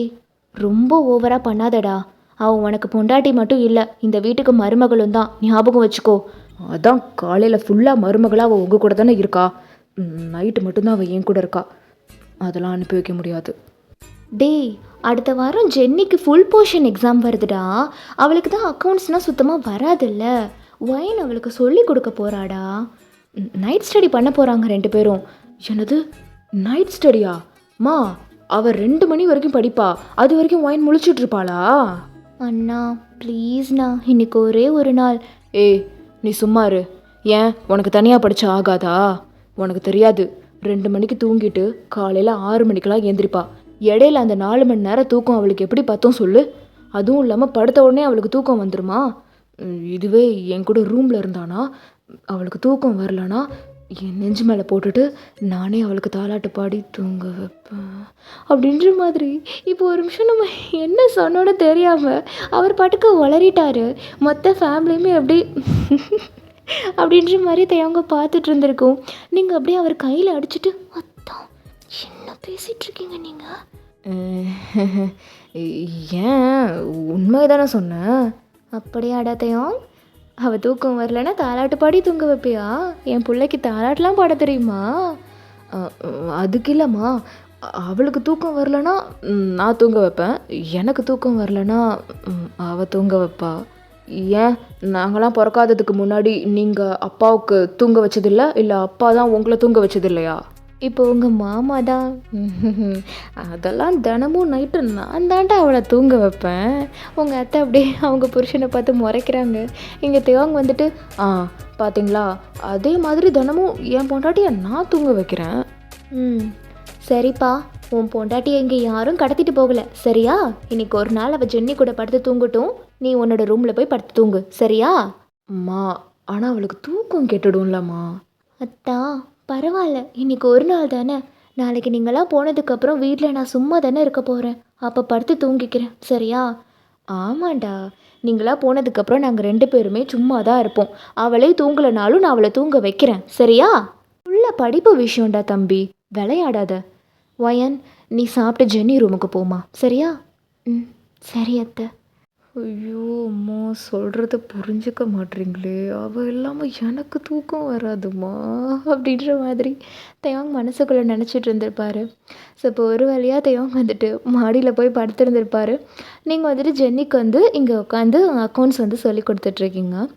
ரொம்ப ஓவராக பண்ணாதடா, அவள் உனக்கு பொண்டாட்டி மட்டும் இல்லை, இந்த வீட்டுக்கு மருமகளும் தான், ஞாபகம் வச்சுக்கோ.
அதான் காலையில் ஃபுல்லாக மருமகளாக அவள் உங்கள் கூட தானே இருக்கா, நைட்டு மட்டும்தான் அவள் என் கூட இருக்கா, அதெல்லாம் அனுப்பி வைக்க முடியாது.
டேய் அடுத்த வாரம் ஜென்னிக்கு ஃபுல் போர்ஷன் எக்ஸாம் வருதுடா, அவளுக்கு தான் அக்கௌண்ட்ஸ்னால் சுத்தமாக வராதில்ல, ஒயன் அவளுக்கு சொல்லி கொடுக்க போகிறாடா.
நைட் ஸ்டடி பண்ண போகிறாங்க 2 பேரும். என்னது நைட் ஸ்டடியா? மா, அவள் 2 மணி வரைக்கும் படிப்பா, அது வரைக்கும் ஒயன் முழிச்சிட்டு இருப்பாளா?
அண்ணா ப்ளீஸ்ண்ணா, இன்னைக்கு ஒரே ஒரு நாள்.
ஏய் நீ சும்மா இரு. ஏன் உனக்கு தனியாக படித்தா ஆகாதா? உனக்கு தெரியாது, 2 மணிக்கு தூங்கிட்டு காலையில் 6 மணிக்கெலாம் ஏந்திரிப்பா. இடையில அந்த 4 மணி நேரம் தூக்கம் அவளுக்கு எப்படி பார்த்தோம் சொல்லு? அதுவும் இல்லாமல் படுத்த உடனே அவளுக்கு தூக்கம் வந்துடுமா? இதுவே என் கூட ரூமில் இருந்தானா அவளுக்கு தூக்கம் வரலனா என் நெஞ்சு மேலே போட்டுட்டு நானே அவளுக்கு தாலாட்டு பாடி தூங்க வைப்பேன்
அப்படின்ற மாதிரி. இப்போ ஒரு நிமிஷம் நம்ம என்ன சொன்னோன்னு தெரியாமல் அவர் பாட்டுக்கு வளரிட்டாரு. மொத்த ஃபேமிலியுமே அப்படி அப்படின்ற மாதிரி அவங்க பார்த்துட்டு இருந்திருக்கோம். நீங்கள் அப்படியே அவர் கையில் அடிச்சுட்டு அத்தான் என்ன பேசிகிட்ருக்கீங்க நீங்கள்?
ஏன் உண்மை தானே சொன்னேன்.
அப்படியாடா தேவம், அவள் தூக்கம் வரலன்னா தாலாட்டு பாடி தூங்க வைப்பியா? என் பிள்ளைக்கு தாலாட்டெலாம் பாட தெரியுமா?
அதுக்கு இல்லைம்மா, அவளுக்கு தூக்கம் வரலன்னா நான் தூங்க வைப்பேன், எனக்கு தூக்கம் வரலன்னா அவள் தூங்க வைப்பா. ஏன் நாங்களாம் பிறக்காததுக்கு முன்னாடி நீங்கள் அப்பாவுக்கு தூங்க வச்சதில்ல, இல்லை அப்பா தான் உங்களை தூங்க வச்சது இல்லையா?
இப்போ உங்கள் மாமா தான்.
அதெல்லாம் தினமும் நைட்டு நான் தான்டா அவளை தூங்க வைப்பேன்.
உங்கள் அத்தை அப்படியே அவங்க புருஷனை பார்த்து முறைக்கிறாங்க. இங்கே தேவங்க வந்துட்டு,
பார்த்தீங்களா, அதே மாதிரி தினமும் என் பொண்டாட்டியை நான் தூங்க வைக்கிறேன்.
சரிப்பா, உன் பொண்டாட்டியை இங்கே யாரும் கடத்திட்டு போகல சரியா? இன்னைக்கு ஒரு நாள் அவள் ஜென்னி கூட படுத்து தூங்கட்டும், நீ உன்னோட ரூமில் போய் படுத்து தூங்கு சரியா?
அம்மா, ஆனால் அவளுக்கு தூக்கம் கெட்டுடும்லம்மா.
அத்தா பரவாயில்ல, இன்னைக்கு ஒரு நாள் தானே. நாளைக்கு நீங்களாம் போனதுக்கப்புறம் வீட்டில் நான் சும்மா தானே இருக்க போகிறேன். அப்போ படுத்து தூங்கிக்கிறேன் சரியா?
ஆமாண்டா, நீங்களா போனதுக்கப்புறம் நாங்கள் 2 பேருமே சும்மா தான் இருப்போம். அவளே தூங்கலைனாலும் நான் அவளை தூங்க வைக்கிறேன் சரியா? உள்ள படிப்பு விஷயம்டா தம்பி, விளையாடாத. வயன், நீ சாப்பிட்டு ஜென்னி ரூமுக்கு போமா சரியா?
சரி அத்தை.
ஐயோ அம்மா, சொல்கிறத புரிஞ்சுக்க மாட்டீங்களே. அவள் இல்லாமல் எனக்கு தூக்கம் வராதுமா
அப்படின்ற மாதிரி தயவாங் மனசுக்குள்ளே நினச்சிட்டு இருந்திருப்பாரு. ஸோ இப்போ ஒரு வழியாக தயவாங் வந்துட்டு மாடியில் போய் படுத்திருந்திருப்பாரு. நீங்கள் வந்துட்டு ஜென்னிக்கு வந்து இங்கே உட்காந்து அக்கௌண்ட்ஸ் வந்து சொல்லி கொடுத்துட்ருக்கீங்க.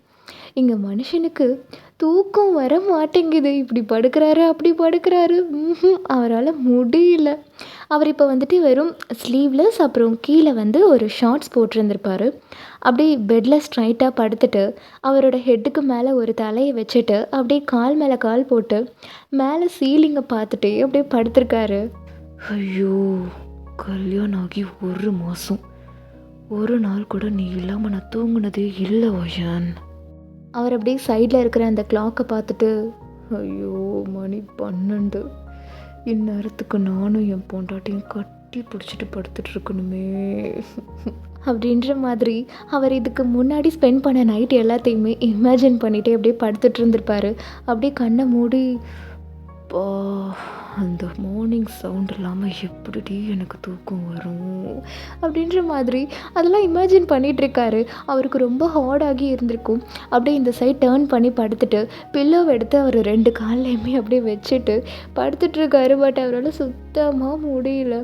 இங்கே மனுஷனுக்கு தூக்கம் வர மாட்டேங்குது. இப்படி படுக்கிறாரு அப்படி படுக்கிறாரு, அவரால் முடியல. அவர் இப்போ வந்துட்டு வெறும் ஸ்லீவ்லெஸ் அப்புறம் கீழே வந்து ஒரு ஷார்ட்ஸ் போட்டிருந்திருப்பாரு. அப்படியே பெட்டில் ஸ்ட்ரைட்டாக படுத்துட்டு அவரோட ஹெட்டுக்கு மேலே ஒரு தலையை வச்சுட்டு அப்படியே கால் மேலே கால் போட்டு மேலே சீலிங்கை பார்த்துட்டே அப்படியே படுத்திருக்காரு.
ஐயோ, கல்யாணம் ஆகி 1 மாதம், ஒரு நாள் கூட நீ இல்லாமல் நான் தூங்குனதே இல்லை வயன்.
அவர் அப்படியே சைடில் இருக்கிற அந்த கிளாக்கை பார்த்துட்டு,
ஐயோ மணி 12, இந்நேரத்துக்கு நானும் என் பொண்டாட்டியும் கட்டி பிடிச்சிட்டு படுத்துட்டு இருக்கணுமே
அப்படின்ற மாதிரி அவர் இதுக்கு முன்னாடி ஸ்பெண்ட் பண்ண நைட் எல்லாத்தையுமே இமேஜின் பண்ணிகிட்டே அப்படியே படுத்துட்டு இருந்திருப்பாரு. அப்படியே கண்ணை மூடி,
அந்த மார்னிங் சவுண்ட் இல்லாமல் எப்படி எனக்கு தூக்கம் வரும்
அப்படின்ற மாதிரி அதெல்லாம் இமேஜின் பண்ணிகிட்ருக்காரு. அவருக்கு ரொம்ப ஹார்டாகி இருந்திருக்கும். அப்படியே இந்த சைட் டேர்ன் பண்ணி படுத்துட்டு பில்லோவை எடுத்து அவர் 2 கால்லையுமே அப்படியே வச்சுட்டு படுத்துட்ருக்காரு. பட் அவரால் சுத்தமாக முடியல.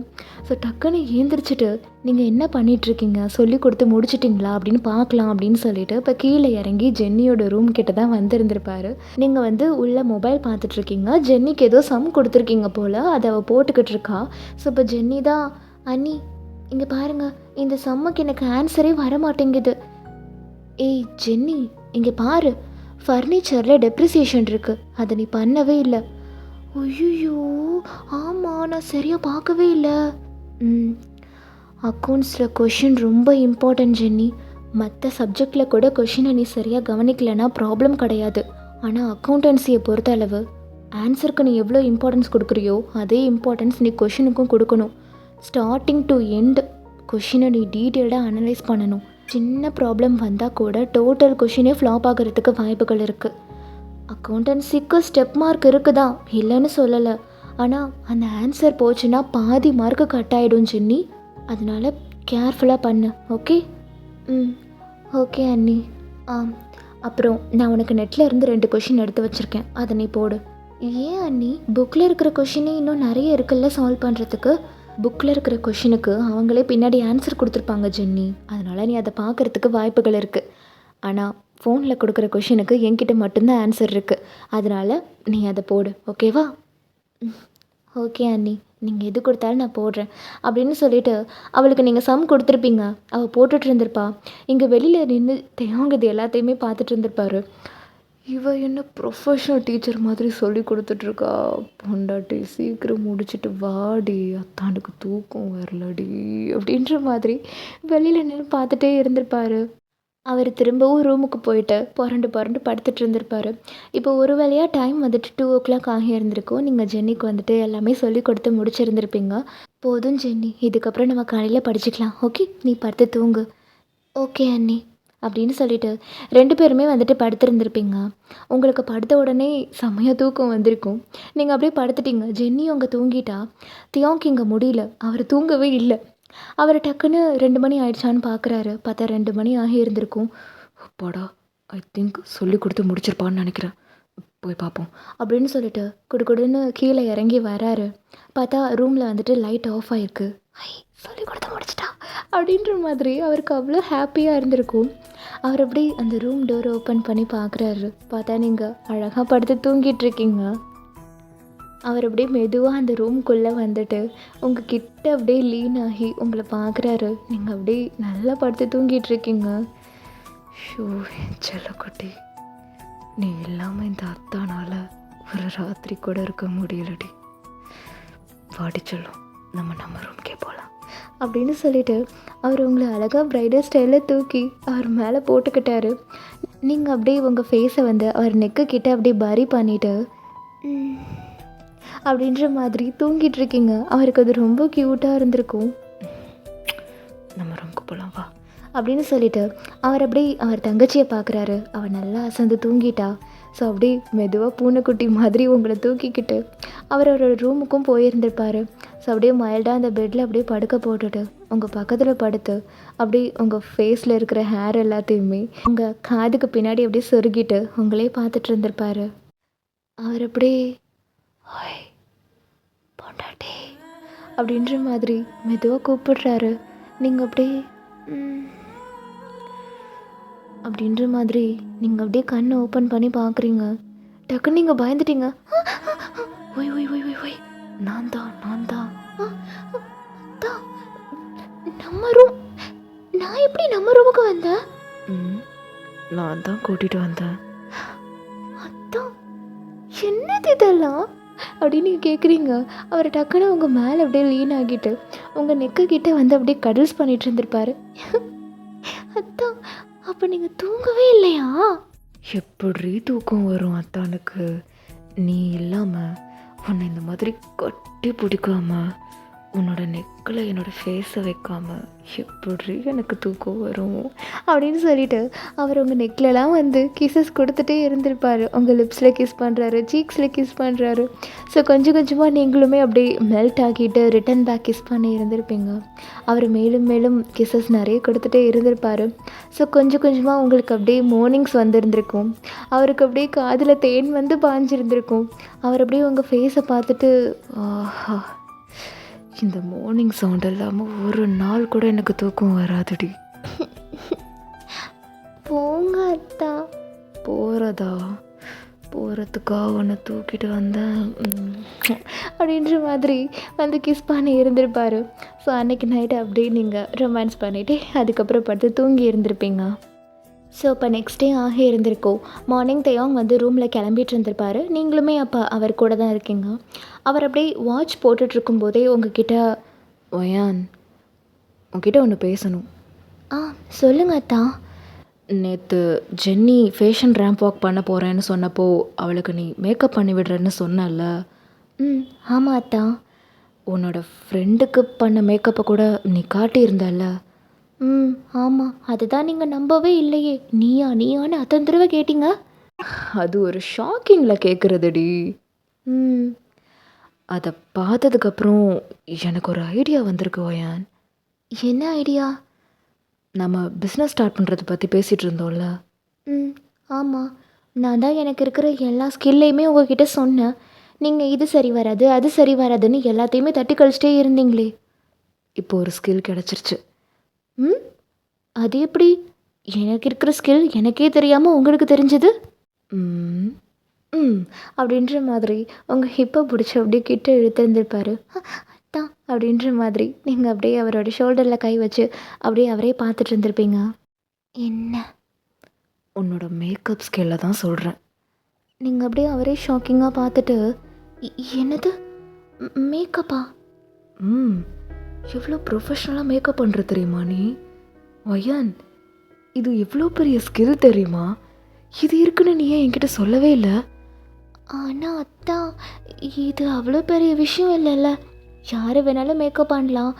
ஸோ டக்குன்னு ஏந்திரிச்சிட்டு, நீங்கள் என்ன பண்ணிகிட்ருக்கீங்க, சொல்லி கொடுத்து முடிச்சிட்டிங்களா அப்படின்னு பார்க்கலாம் அப்படின்னு சொல்லிட்டு இப்போ கீழே இறங்கி ஜென்னியோட ரூம் கிட்ட தான் வந்திருந்திருப்பாரு. நீங்கள் வந்து உள்ள மொபைல் பார்த்துட்ருக்கீங்க. ஜென்னிக்கு ஏதோ சம் கொடுத்துருக்கீங்க போல், அதை அவள் போட்டுக்கிட்டு இருக்கா. ஸோ இப்போ ஜென்னி தான், அண்ணி இங்கே பாருங்கள், இந்த சம்முக்கு எனக்கு ஆன்சரே வர மாட்டேங்குது. ஏய் ஜென்னி, இங்கே பாரு, ஃபர்னிச்சரில் டெப்ரிசியேஷன் இருக்குது, அதை நீ பண்ணவே இல்லை. ஐயோ ஆமாம், நான் சரியாக பார்க்கவே இல்லை. அக்கௌண்ட்ஸில் கொஷின் ரொம்ப இம்பார்ட்டன்ட் ஜென்னி. மற்ற சப்ஜெக்டில் கூட கொஷினை நீ சரியாக கவனிக்கலைன்னா ப்ராப்ளம் கிடையாது. ஆனால் அக்கௌண்டன்சியை பொறுத்த அளவு ஆன்சருக்கு நீ எவ்வளோ இம்பார்ட்டன்ஸ் கொடுக்குறியோ அதே இம்பார்ட்டன்ஸ் நீ கொஷினுக்கும் கொடுக்கணும். ஸ்டார்டிங் டு எண்ட் கொஷினை நீ டீட்டெயில்டாக அனலைஸ் பண்ணணும். சின்ன ப்ராப்ளம் வந்தால் கூட டோட்டல் கொஷினே ஃப்ளாப் ஆகிறதுக்கு வாய்ப்புகள் இருக்குது. அக்கௌண்டன்சிக்கு ஸ்டெப் மார்க் இருக்குதா, இல்லைன்னு சொல்லலை. ஆனால் அந்த ஆன்சர் போச்சுன்னா பாதி மார்க்கு கட் ஆகிடும் ஜென்னி. அதனால் கேர்ஃபுல்லாக பண்ணு, ஓகே? ஓகே அண்ணி. அப்புறம் நான் உனக்கு நெட்டில் இருந்து 2 கொஷின் எடுத்து வச்சுருக்கேன், அதை நீ போடு. ஏன் அண்ணி, புக்கில் இருக்கிற கொஷினே இன்னும் நிறைய இருக்குல்ல சால்வ் பண்ணுறதுக்கு. புக்கில் இருக்கிற கொஷினுக்கு அவங்களே பின்னாடி ஆன்சர் கொடுத்துருப்பாங்க ஜென்னி, அதனால் நீ அதை பார்க்குறதுக்கு வாய்ப்புகள் இருக்குது. ஆனால் ஃபோனில் கொடுக்குற கொஷினுக்கு என்கிட்ட மட்டும்தான் ஆன்சர் இருக்குது, அதனால் நீ அதை போடு, ஓகேவா? ஓகே அண்ணி, நீங்கள் எது கொடுத்தாலும் நான் போடுறேன் அப்படின்னு சொல்லிவிட்டு அவளுக்கு நீங்கள் சம் கொடுத்துருப்பீங்க, அவள் போட்டுட்டு இருந்திருப்பா. இங்கே வெளியில் நின்று தேவாங்க இது எல்லாத்தையுமே பார்த்துட்டு இருந்திருப்பாரு.
இவ என்ன ப்ரொஃபஷனல் டீச்சர் மாதிரி சொல்லி கொடுத்துட்ருக்கா. பொண்டாட்டி சீக்கிரம் முடிச்சுட்டு வாடி, அத்தானுக்கு தூக்கம் வரலடி
அப்படின்ற மாதிரி வெளியில் நின்று பார்த்துட்டே இருந்திருப்பாரு. அவர் திரும்பவும் ரூமுக்கு போயிட்டு புரண்டு படுத்துட்டு இருந்திருப்பாரு. இப்போ ஒரு வேளையாக டைம் வந்துட்டு 2 o'clock ஆகி இருந்திருக்கும். நீங்கள் ஜென்னிக்கு வந்துட்டு எல்லாமே சொல்லி கொடுத்து முடிச்சிருந்துருப்பீங்க. போதும் ஜென்னி, இதுக்கப்புறம் நம்ம காலையில் படிச்சுக்கலாம், ஓகே? நீ படுத்து தூங்கு. ஓகே அண்ணி அப்படின்னு சொல்லிட்டு 2 பேருமே வந்துட்டு படுத்துருந்துருப்பீங்க. உங்களுக்கு படுத்த உடனே செம்மையாக தூக்கம் வந்திருக்கும். நீங்கள் அப்படியே படுத்துட்டீங்க. ஜென்னி அவங்க தூங்கிட்டா. தியாங்க்கு இங்கே முடியல, அவர் தூங்கவே இல்லை. அவர் டக்குன்னு 2 மணி ஆயிடுச்சான்னு பார்க்குறாரு. பார்த்தா 2 மணி ஆகி இருந்திருக்கும்.
அப்பாடா, ஐ திங்க் சொல்லி கொடுத்து முடிச்சிருப்பான்னு நினைக்கிறேன், போய் பார்ப்போம்
அப்படின்னு சொல்லிட்டு குடுன்னு கீழே இறங்கி வராரு. பார்த்தா ரூமில் வந்துட்டு லைட் ஆஃப் ஆகிருக்கு. ஐ சொல்லி கொடுத்து முடிச்சிட்டா அப்படின்ற மாதிரி அவருக்கு அவ்வளோ ஹாப்பியாக இருந்திருக்கும். அவர் அப்படி அந்த ரூம் டோர் ஓப்பன் பண்ணி பார்க்குறாரு. பார்த்தா நீங்கள் அழகாக படுத்து தூங்கிட்டு இருக்கீங்க. அவர் அப்படியே மெதுவாக அந்த ரூம்குள்ளே வந்துட்டு உங்கள் கிட்ட அப்படியே லீன் ஆகி உங்களை பார்க்குறாரு. நீங்கள் அப்படியே நல்லா படுத்து தூங்கிட்டு இருக்கீங்க.
ஷோ செல்லக்குட்டி, நீ இல்லாமல் இந்த அத்தானால ஒரு ராத்திரி கூட இருக்க முடியலடி. வாடி சொல்லும், நம்ம ரூம்கே போகலாம்
அப்படின்னு சொல்லிட்டு அவர் உங்களை அழகாக ப்ரைடல் ஸ்டைலில் தூக்கி அவர் மேலே போட்டுக்கிட்டாரு. நீங்கள் அப்படியே உங்கள் ஃபேஸை வந்து அவர் நெக்கு கிட்ட அப்படியே பரி பண்ணிவிட்டு அப்படின்ற மாதிரி தூங்கிட்டு இருக்கீங்க. அவருக்கு அது ரொம்ப க்யூட்டாக இருந்திருக்கும்.
நம்ம ரூம்க்கு போகலாம் வா
அப்படின்னு சொல்லிட்டு அவர் அப்படியே அவர் தங்கச்சியை பார்க்குறாரு. அவள் நல்லா அசந்து தூங்கிட்டா. ஸோ அப்படியே மெதுவாக பூனைக்குட்டி மாதிரி உங்களை தூக்கிக்கிட்டு அவர் அவரோட ரூமுக்கும் போயிருந்திருப்பார். ஸோ அப்படியே மைல்டாக அந்த பெட்டில் அப்படியே படுக்க போட்டுட்டு உங்கள் பக்கத்தில் படுத்து அப்படியே உங்கள் ஃபேஸில் இருக்கிற ஹேர் எல்லாத்தையுமே உங்கள் காதுக்கு பின்னாடி அப்படியே சொருகிட்டு உங்களே பார்த்துட்டு இருந்திருப்பார். அவர் அப்படியே ஹாய் பொண்டாட்டி அப்படின்ற மாதிரி மெதுவாக கூப்பிடுறாரு. நீங்கள் அப்படியே அப்படின்ற மாதிரி நீங்கள் அப்படியே கண்ணை ஓப்பன் பண்ணி பார்க்குறீங்க. டக்குன்னு நீங்கள் பயந்துட்டீங்க.
ஒய் ஒய் ஒய் ஒய் ஒய் நான் தான்
நம்ம ரூம், நான் எப்படி நம்ம ரூமுக்கு வந்தேன்?
நான் தான் கூட்டிகிட்டு வந்தேன்.
அதான் என்னது இதெல்லாம் அப்படின்னு கேட்குறீங்க. அவர் டக்குன்னு உங்கள் மேலே அப்படியே லீன் ஆகிட்டு உங்கள் நெக்கு கிட்டே வந்து அப்படியே கடல்ஸ் பண்ணிட்டு இருந்திருப்பாரு. அதான் அப்போ நீங்கள் தூங்கவே இல்லையா?
எப்படி தூக்கம் வரும் அத்தானுக்கு? நீ இல்லாமல் உன்னை இந்த மாதிரி கட்டி பிடிக்காம உன்னோட நெக்கில் என்னோடய ஃபேஸை வைக்காம எப்படி எனக்கு தூக்கம் வரும்
அப்படின்னு சொல்லிட்டு அவர் உங்கள் நெக்லலாம் வந்து கிசஸ் கொடுத்துட்டே இருந்திருப்பார். உங்கள் லிப்ஸில் கிஸ் பண்ணுறாரு, சீக்ஸில் கிஸ் பண்ணுறாரு. ஸோ கொஞ்சம் கொஞ்சமாக நீங்களுமே அப்படியே மெல்ட் ஆக்கிட்டு ரிட்டன் பேக் கிஸ் பண்ணி இருந்திருப்பீங்க. அவர் மேலும் மேலும் கிசஸ் நிறைய கொடுத்துட்டே இருந்திருப்பார். ஸோ கொஞ்சம் கொஞ்சமாக உங்களுக்கு அப்படியே மார்னிங்ஸ் வந்துருந்துருக்கும். அவருக்கு அப்படியே காதில் தேன் வந்து பாஞ்சிருந்திருக்கும். அவர் அப்படியே உங்கள் ஃபேஸை பார்த்துட்டு ஆஹா,
இந்த மார்னிங் சவுண்ட் இல்லாமல் ஒரு நாள் கூட எனக்கு தூக்கம் வராதுடி.
போங்க அத்தா.
போகிறதுக்கா உன்னை தூக்கிட்டு வந்தேன்
அப்படின்ற மாதிரி வந்து கிஸ் பண்ணி இருந்திருப்பார். ஸோ அன்றைக்கி நைட்டு அப்படியே நீங்கள் ரொமான்ஸ் பண்ணிவிட்டு அதுக்கப்புறம் படுத்து தூங்கி இருந்திருப்பீங்க. ஸோ இப்போ நெக்ஸ்ட் டே ஆகி இருந்திருக்கோம். மார்னிங் தேயாங் வந்து ரூமில் கிளம்பிட்டு இருந்திருப்பார். நீங்களுமே அப்போ அவர் கூட தான் இருக்கீங்க. அவர் அப்படியே வாட்ச் போட்டுட்ருக்கும்போதே உங்ககிட்ட
ஒயான் உன்கிட்ட ஒன்று பேசணும்.
சொல்லுங்க அத்தா.
நேற்று ஜென்னி ஃபேஷன் ரேம்ப் வாக் பண்ண போகிறேன்னு சொன்னப்போ அவளுக்கு நீ மேக்கப் பண்ணி விடுறேன்னு சொன்னல?
ஆமாம் அத்தா.
உன்னோட ஃப்ரெண்டுக்கு பண்ண மேக்கப்பை கூட நீ காட்டியிருந்தல்ல?
ஆமாம். அதுதான் நீங்கள் நம்பவே இல்லையே. நீயான்னு அத்தனை தடவை கேட்டீங்க.
அது ஒரு ஷாக்கிங்கில் கேட்குறதுடி. அதை பார்த்ததுக்கப்புறம் எனக்கு ஒரு ஐடியா வந்திருக்கு ஒயான்.
என்ன ஐடியா?
நம்ம பிஸ்னஸ் ஸ்டார்ட் பண்ணுறதை பற்றி பேசிகிட்டு இருந்தோம்ல?
ஆமாம். நான் தான் எனக்கு இருக்கிற எல்லா ஸ்கில்லையுமே உங்ககிட்ட சொன்னேன். நீங்கள் இது சரி வராது அது சரி வராதுன்னு எல்லாத்தையுமே தட்டி கழிச்சிட்டே இருந்தீங்களே.
இப்போ ஒரு ஸ்கில் கிடச்சிருச்சு.
அது எப்படி? எனக்கு இருக்கிற ஸ்கில் எனக்கே தெரியாமல் உங்களுக்கு தெரிஞ்சது? அப்படின்ற மாதிரி உங்கள் ஹிப்பை பிடிச்சி அப்படியே கிட்ட இழுத்துருந்துருப்பாரு. அதான் அப்படின்ற மாதிரி நீங்கள் அப்படியே அவரோட ஷோல்டரில் கை வச்சு அப்படியே அவரே பார்த்துட்டு இருந்திருப்பீங்க. என்ன?
உன்னோட மேக்கப் ஸ்கில்லை தான் சொல்கிறேன்.
நீங்கள் அப்படியே அவரே ஷாக்கிங்காக பார்த்துட்டு என்னது மேக்கப்பா?
எவ்வளோ ப்ரொஃபஷ்னலாக மேக்கப் பண்ணுற தெரியுமா நீ? ஒயான், இது எவ்வளோ பெரிய ஸ்கில் தெரியுமா? இது இருக்குன்னு நீ ஏன் என்கிட்ட சொல்லவே இல்லை?
ஆனால் அத்தான், இது அவ்வளோ பெரிய விஷயம் இல்லைல்ல. யார் வேணாலும் மேக்கப் பண்ணலாம்.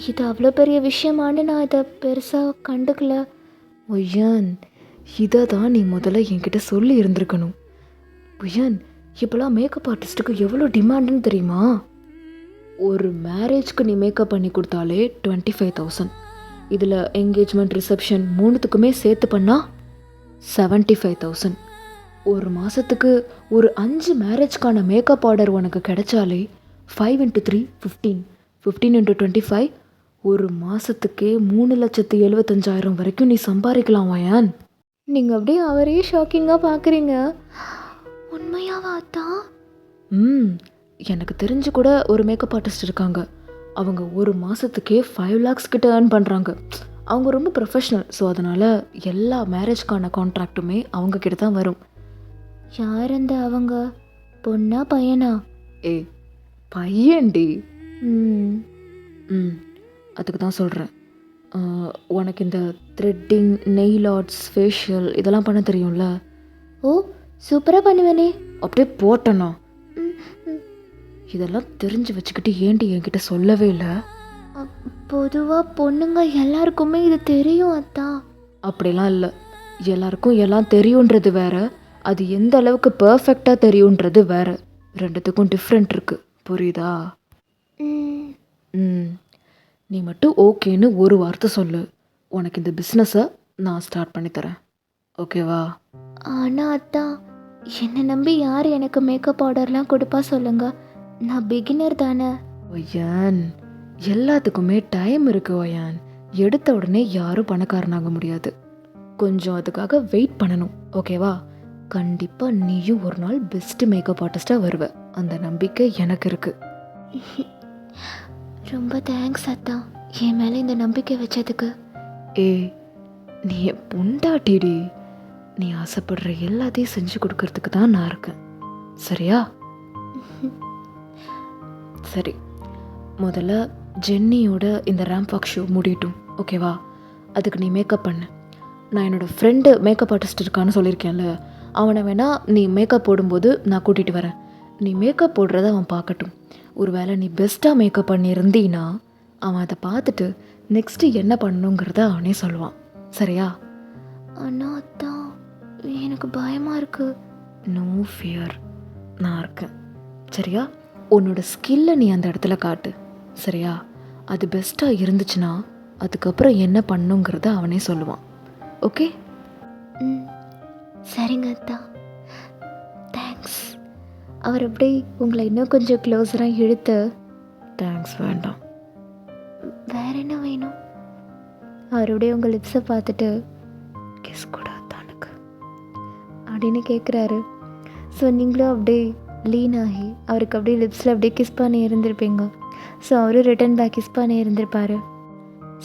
இது அவ்வளோ பெரிய விஷயமானு நான் இதை பெருசாக கண்டுக்கல.
ஒய்யான், இதை தான் நீ முதல்ல என்கிட்ட சொல்லி இருந்திருக்கணும். ஒய்யான், இப்போலாம் மேக்கப் ஆர்டிஸ்ட்டுக்கு எவ்வளோ டிமாண்டுன்னு தெரியுமா? ஒரு மேரேஜ்க்கு நீ மேக்கப் பண்ணி கொடுத்தாலே 25,000. இதில் என்கேஜ்மெண்ட் ரிசப்ஷன் 3த்துக்குமே சேர்த்து பண்ணால் 75,000. ஒரு மாதத்துக்கு ஒரு 5 மேரேஜ்க்கான மேக்கப் ஆர்டர் உனக்கு கிடைச்சாலே 5 × 3 15, 15 × 25 ஒரு மாதத்துக்கே 3,75,000 வரைக்கும் நீ சம்பாதிக்கலாம் வயான்.
நீங்கள் அப்படியே அவரையே ஷாக்கிங்காக பார்க்குறீங்க. உண்மையாவா அத்தா?
எனக்கு தெரிஞ்சு கூட ஒரு மேக்கப் ஆர்டிஸ்ட் இருக்காங்க. அவங்க ஒரு மாதத்துக்கே 5 lakhs கிட்ட ஏர்ன் பண்ணுறாங்க. அவங்க ரொம்ப ப்ரொஃபஷ்னல். ஸோ அதனால் எல்லா மேரேஜ்க்கான கான்ட்ராக்ட்டுமே அவங்க கிட்ட தான் வரும்.
யார் அந்த அவங்க? பொண்ணா பையனா?
ஏய் பையன்டி.
ம்
ம் அதுக்கு தான் சொல்கிறேன். உனக்கு இந்த த்ரெட்டிங், நெயில் ஆர்ட்ஸ், ஃபேஷியல் இதெல்லாம் பண்ண தெரியும்ல?
ஓ, சூப்பராக பண்ணுவேனே.
அப்படியே போட்டேண்ணா.
ம், ம்.
இதெல்லாம் தெரிஞ்சு வச்சுக்கிட்டு ஏன்டி என்கிட்ட சொல்லவே இல்லை?
பொதுவாக பொண்ணுங்க எல்லாருக்குமே இது தெரியும் அத்தா.
அப்படிலாம் இல்லை. எல்லாருக்கும் எல்லாம் தெரியுன்றது வேற, அது எந்த அளவுக்கு பர்ஃபெக்டாக தெரியுன்றது வேற. ரெண்டுத்துக்கும் டிஃப்ரெண்ட் இருக்குது, புரியுதா?
ம்
ம் நீ மட்டும் ஓகேன்னு ஒரு வார்த்தை சொல்லு, உனக்கு இந்த பிஸ்னஸை நான் ஸ்டார்ட் பண்ணித்தரேன். ஓகேவா?
ஆனால் அத்தா, என்னை நம்பி யார் எனக்கு மேக்கப் ஆர்டர்லாம் கொடுப்பா சொல்லுங்க? நான் பிகினர் தானே.
ஒய்யான், எல்லாத்துக்குமே டைம் இருக்கு ஒய்யான். எடுத்த உடனே யாரும் பணக்காரனாக முடியாது. கொஞ்சம் அதுக்காக வெயிட் பண்ணணும், ஓகேவா? கண்டிப்பாக நீயும் ஒரு நாள் பெஸ்ட் மேக்கப் ஆர்டிஸ்டாக வருவ. அந்த நம்பிக்கை எனக்கு இருக்கு.
ரொம்ப தேங்க்ஸ் அத்தா, என் மேலே இந்த நம்பிக்கை வச்சதுக்கு.
ஏய், நீ என் பொண்டாட்டிடி. நீ ஆசைப்படுற எல்லாத்தையும் செஞ்சு கொடுக்கறதுக்கு தான் நான் இருக்கேன், சரியா? சரி, முதல்ல ஜென்னியோட இந்த ரேம்ப் வாக் ஷோ முடியட்டும், ஓகேவா? அதுக்கு நீ மேக்கப் பண்ணு. நான் என்னோடய ஃப்ரெண்டு மேக்கப் ஆர்டிஸ்ட் இருக்கான்னு சொல்லியிருக்கேன்ல, அவனை வேணா நீ மேக்கப் போடும்போது நான் கூட்டிகிட்டு வரேன். நீ மேக்கப் போடுறத அவன் பார்க்கட்டும். ஒரு வேளை நீ பெஸ்ட்டாக மேக்கப் பண்ணியிருந்தீன்னா அவன் அதை பார்த்துட்டு நெக்ஸ்ட்டு என்ன பண்ணணுங்கிறத அவனே சொல்லுவான், சரியா?
ஆனால் அத்தா, எனக்கு பயமாக இருக்கு.
நோ ஃபியர், நான் இருக்கேன், சரியா? உன்னோட ஸ்கில்லை நீ அந்த இடத்துல காட்டு, சரியா? அது பெஸ்ட்டாக இருந்துச்சுன்னா அதுக்கப்புறம் என்ன பண்ணுங்கிறத அவனே சொல்லுவான், ஓகே?
ம் சரிங்க அத்தா, தேங்க்ஸ். அவர் அப்படியே உங்களை இன்னும் கொஞ்சம் க்ளோஸராக இழுத்து,
தேங்க்ஸ் வேண்டாம்.
வேற என்ன வேணும்? அவருடைய உங்கள் லிப்ஸை பார்த்துட்டு
கிஸ் கூட தானுக்கு
அப்படின்னு கேட்குறாரு. ஸோ நீங்களும் அப்படியே லீன் ஆகி அவருக்கு அப்படியே லிப்ஸில் அப்படியே கிஸ் பண்ணி இருந்திருப்பீங்க. ஸோ அவரும் ரிட்டன் பேக் கிஸ் பண்ணி இருந்திருப்பார்.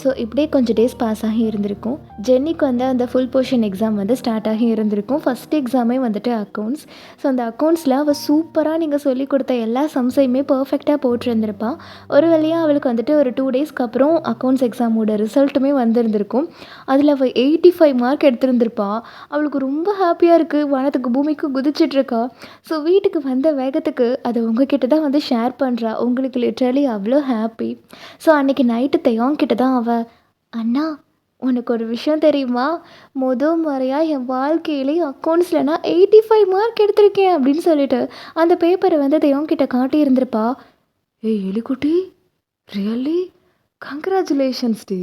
ஸோ இப்படியே கொஞ்சம் டேஸ் பாஸ் ஆகி இருந்திருக்கும். ஜென்னிக்கு வந்து அந்த ஃபுல் போர்ஷன் எக்ஸாம் வந்து ஸ்டார்ட் ஆகி இருந்திருக்கும். ஃபஸ்ட் எக்ஸாமே வந்துட்டு அக்கௌண்ட்ஸ். ஸோ அந்த அக்கௌண்ட்ஸில் அவள் சூப்பராக நீங்கள் சொல்லிக் கொடுத்த எல்லா சம்ஸையுமே பர்ஃபெக்டாக போட்டிருந்திருப்பாள். ஒரு வழியாக அவளுக்கு வந்துட்டு ஒரு 2 டேஸ்க்கு அப்புறம் அக்கௌண்ட்ஸ் எக்ஸாமோட ரிசல்ட்டுமே வந்திருந்திருக்கும். அதில் அவள் 85 மார்க் எடுத்திருந்திருப்பா. அவளுக்கு ரொம்ப ஹாப்பியாக இருக்குது, வானத்துக்கு பூமிக்கு குதிச்சிட்ருக்கா. ஸோ வீட்டுக்கு வந்த வேகத்துக்கு அதை உங்ககிட்ட தான் வந்து ஷேர் பண்ணுறா. உங்களுக்கு லிட்ரலி அவ்வளோ ஹாப்பி. ஸோ அன்றைக்கி நைட்டு தெயோங்கிட்ட தான் அண்ணா, உனக்கு ஒரு விஷயம் தெரியுமா? முறையாக என் வாழ்க்கையிலே அக்கௌண்ட்ஸில் நான் 85 மார்க் எடுத்திருக்கேன் அப்படின்னு சொல்லிட்டு அந்த பேப்பரை வந்து தெயோங்கிட்ட காட்டியிருந்திருப்பா.
ஏய் எலிக்குட்டி, ரியலி கங்க்ராச்சுலேஷன்ஸ் டி.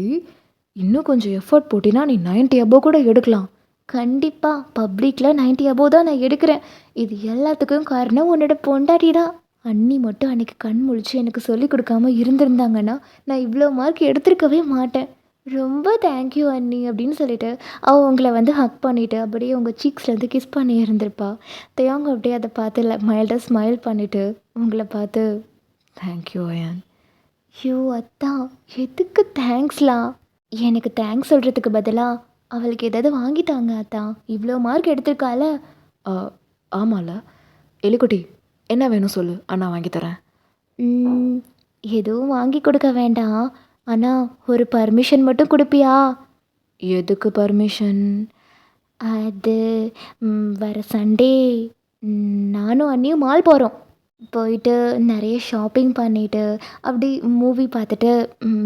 இன்னும் கொஞ்சம் எஃபர்ட் போட்டினா நீ 90 above கூட எடுக்கலாம்.
கண்டிப்பாக பப்ளிக்கில் 90 above தான் நான் எடுக்கிறேன். இது எல்லாத்துக்கும் காரணம் உன்னோட பொண்டாட்டி தான். அண்ணி மட்டும் அன்றைக்கி கண் முழிச்சு எனக்கு சொல்லிக் கொடுக்காம இருந்திருந்தாங்கன்னா நான் இவ்வளோ மார்க் எடுத்திருக்கவே மாட்டேன். ரொம்ப தேங்க்யூ அண்ணி அப்படின்னு சொல்லிட்டு அவள் உங்களை வந்து ஹக் பண்ணிவிட்டு அப்படியே உங்கள் சீக்ஸ்லேருந்து கிஸ் பண்ணி இருந்திருப்பா. தெயோங்க அப்படியே அதை பார்த்து மைல்டாக ஸ்மைல் பண்ணிவிட்டு உங்களை பார்த்து,
தேங்க்யூ அயான்.
ஐயோ அத்தா, எதுக்கு தேங்க்ஸ்லாம்? எனக்கு தேங்க்ஸ் சொல்கிறதுக்கு பதிலாக அவளுக்கு ஏதாவது வாங்கிட்டாங்க அத்தா. இவ்வளோ மார்க் எடுத்திருக்கால.
ஆமாம்ல எலிக்குட்டி, என்ன வேணும் சொல்லு, அண்ணா வாங்கி தரேன்.
எதுவும் வாங்கி கொடுக்க வேண்டாம், ஆனால் ஒரு பர்மிஷன் மட்டும் கொடுப்பியா?
எதுக்கு பர்மிஷன்?
அது வர சண்டே நானும் அண்ணியும் மால் போகிறோம். போயிட்டு நிறைய ஷாப்பிங் பண்ணிவிட்டு அப்படி மூவி பார்த்துட்டு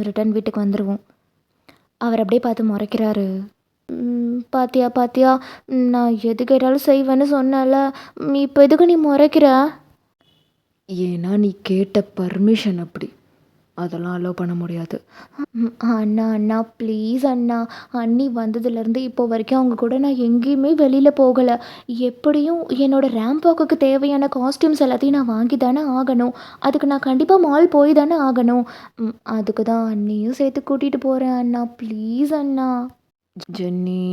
ரிட்டன் வீட்டுக்கு வந்துடுவோம். அவர் அப்படியே பார்த்து முறைக்கிறாரு. பாத்தியா பாத்தியா, நான் எது கேட்டாலும் செய்வேன்னு சொன்னல, இப்போ எதுக்கு நீ முறைக்கிற?
ஏன்னா நீ கேட்ட பர்மிஷன் அப்படி. அதெல்லாம் அலோவ் பண்ண முடியாது.
அண்ணா அண்ணா ப்ளீஸ் அண்ணா. அண்ணி வந்ததுலேருந்து இப்போ வரைக்கும் அவங்க கூட நான் எங்கேயுமே வெளியில் போகலை. எப்படியும் என்னோடய ரேம்ப் வாக்குக்கு தேவையான காஸ்டியூம்ஸ் எல்லாத்தையும் நான் வாங்கி தானே ஆகணும். அதுக்கு நான் கண்டிப்பாக மால் போய் தானே ஆகணும். அதுக்கு தான் அண்ணியும் சேர்த்து கூட்டிகிட்டு போகிறேன் அண்ணா, ப்ளீஸ் அண்ணா.
ஜென்னி,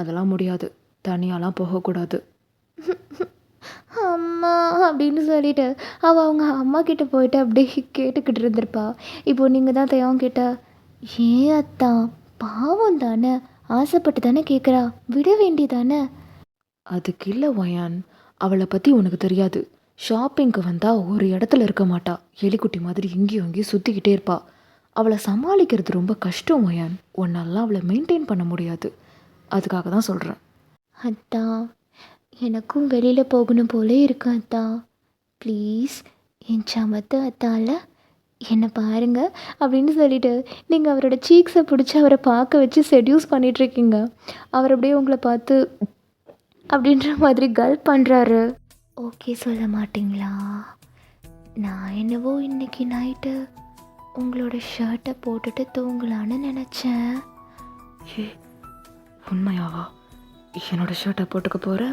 அதெல்லாம் முடியாது. தனியாலாம் போகக்கூடாது.
அம்மா அப்படின்னு சொல்லிட்டு அவள் அவங்க அம்மா கிட்ட போயிட்டு அப்படியே கேட்டுக்கிட்டு இருந்திருப்பா. இப்போ நீங்கள் தான் கிட்ட, ஏன் அத்தா பாவம் தானே, ஆசைப்பட்டு தானே கேட்குறா, விட வேண்டியதானே.
அதுக்கு இல்லை ஒயான், அவளை பற்றி உனக்கு தெரியாது. ஷாப்பிங்க்கு வந்தால் ஒரு இடத்துல இருக்க மாட்டா. எலிக்குட்டி மாதிரி எங்கேயும் அங்கேயும் சுற்றிக்கிட்டே இருப்பா. அவளை சமாளிக்கிறது ரொம்ப கஷ்டம் ஒயான். உன்னாலாம் அவளை மெயின்டைன் பண்ண முடியாது. அதுக்காக தான் சொல்கிறேன்.
அத்தா எனக்கும் வெளியில் போகணும் போலே இருக்கு அத்தா. ப்ளீஸ் என் சமத்து அத்தால என்னை பாருங்க அப்படின்னு சொல்லிட்டு நீங்கள் அவரோட சீக்ஸை பிடிச்சி அவரை பார்க்க வச்சு செட்யூஸ் பண்ணிகிட்ருக்கீங்க. அவர் அப்படியே உங்களை பார்த்து அப்படின்ற மாதிரி கல்ப் பண்ணுறாரு. ஓகே சொல்ல மாட்டிங்களா? நான் என்னவோ இன்னைக்கு நைட்டு உங்களோட ஷர்ட்டை போட்டுட்டு தூங்கலான்னு நினச்சேன்.
ஏ, உண்மையாவா? என்னோட ஷர்ட்டை போட்டுக்க போகிற?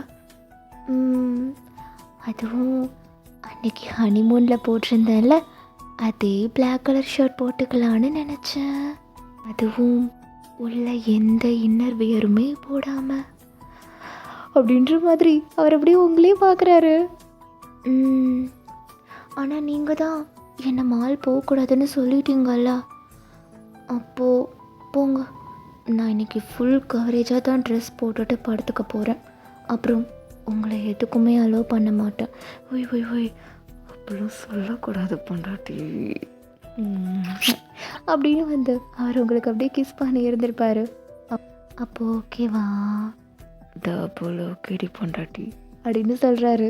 அதுவும் அன்னைக்கு ஹனிமூனில் போட்டிருந்தேன்ல, அதே பிளாக் கலர் ஷர்ட் போட்டுக்கலான்னு நினச்சேன். அதுவும் உள்ள எந்த இன்னர் வியருமே போடாமல் அப்படின்ற மாதிரி அவர் அப்படியே உங்களே பார்க்குறாரு. ஆனால் நீங்கள் தான் என்னை மால் போகக்கூடாதுன்னு சொல்லிட்டீங்கல்ல, அப்போது போங்க. நான் இன்றைக்கி ஃபுல் கவரேஜாக தான் ட்ரெஸ் போட்டுட்டு படுத்துக்க போகிறேன். அப்புறம் உங்களை எதுக்குமே அலோவ் பண்ண மாட்டேன். ஒய் ஒய் ஒய், அப்படிலாம் சொல்லக்கூடாது பொண்டாட்டி அப்படின்னு வந்து அவர் உங்களுக்கு அப்படியே கிஸ் பண்ணி இருந்திருப்பாரு. அப்போ ஓகேவா?
டபுள் ஓகேடி பொண்டாட்டி
அப்படின்னு சொல்கிறாரு.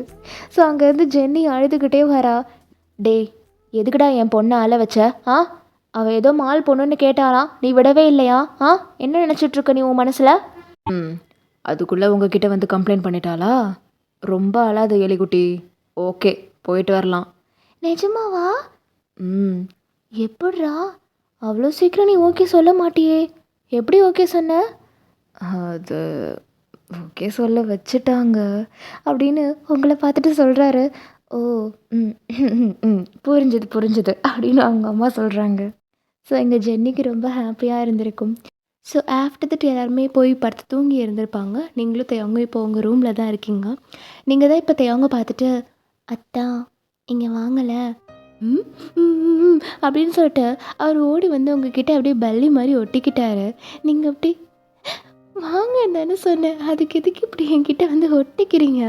ஸோ அங்கேருந்து ஜென்னி அழுதுகிட்டே வரா. டேய், எதுக்குடா என் பொண்ணை அழ வச்ச? அவள் ஏதோ மால் பொண்ணுன்னு கேட்டாலாம், நீ விடவே இல்லையா? என்ன நினச்சிட்ருக்க நீ உன் மனசில்?
அதுக்குள்ளே உங்ககிட்ட வந்து கம்ப்ளைண்ட் பண்ணிட்டாளா? ரொம்ப அழாத எலிக்குட்டி. ஓகே, போயிட்டு வரலாம்.
நிஜமாவா? எப்படிரா அவ்வளோ சீக்கிரம் நீ ஓகே சொல்ல மாட்டியே? எப்படி ஓகே சொன்ன?
அது ஓகே சொல்ல வச்சுட்டாங்க அப்படின்னு உங்களை பார்த்துட்டு சொல்கிறாரு. ஓ, புரிஞ்சுது அப்படின்னு அவங்க அம்மா சொல்கிறாங்க. ஸோ எங்கள் ஜென்னிக்கு ரொம்ப ஹாப்பியாக இருந்திருக்கும். ஸோ ஆஃப்டர் தட் எல்லாருமே போய் படுத்து தூங்கி இருந்திருப்பாங்க. நீங்களும் தேவங்க இப்போ உங்கள் ரூமில் தான் இருக்கீங்க. நீங்கள் தான் இப்போ தேவங்க பார்த்துட்டு, அத்தா இங்கே வாங்கலை அப்படின்னு சொல்லிட்டு அவர் ஓடி வந்து உங்ககிட்ட அப்படியே பல்லி மாதிரி ஒட்டிக்கிட்டாரு. நீங்கள் அப்படி வாங்க தானே சொன்னேன், அதுக்கு எதுக்கு இப்படி என்கிட்ட வந்து ஒட்டிக்கிறீங்க?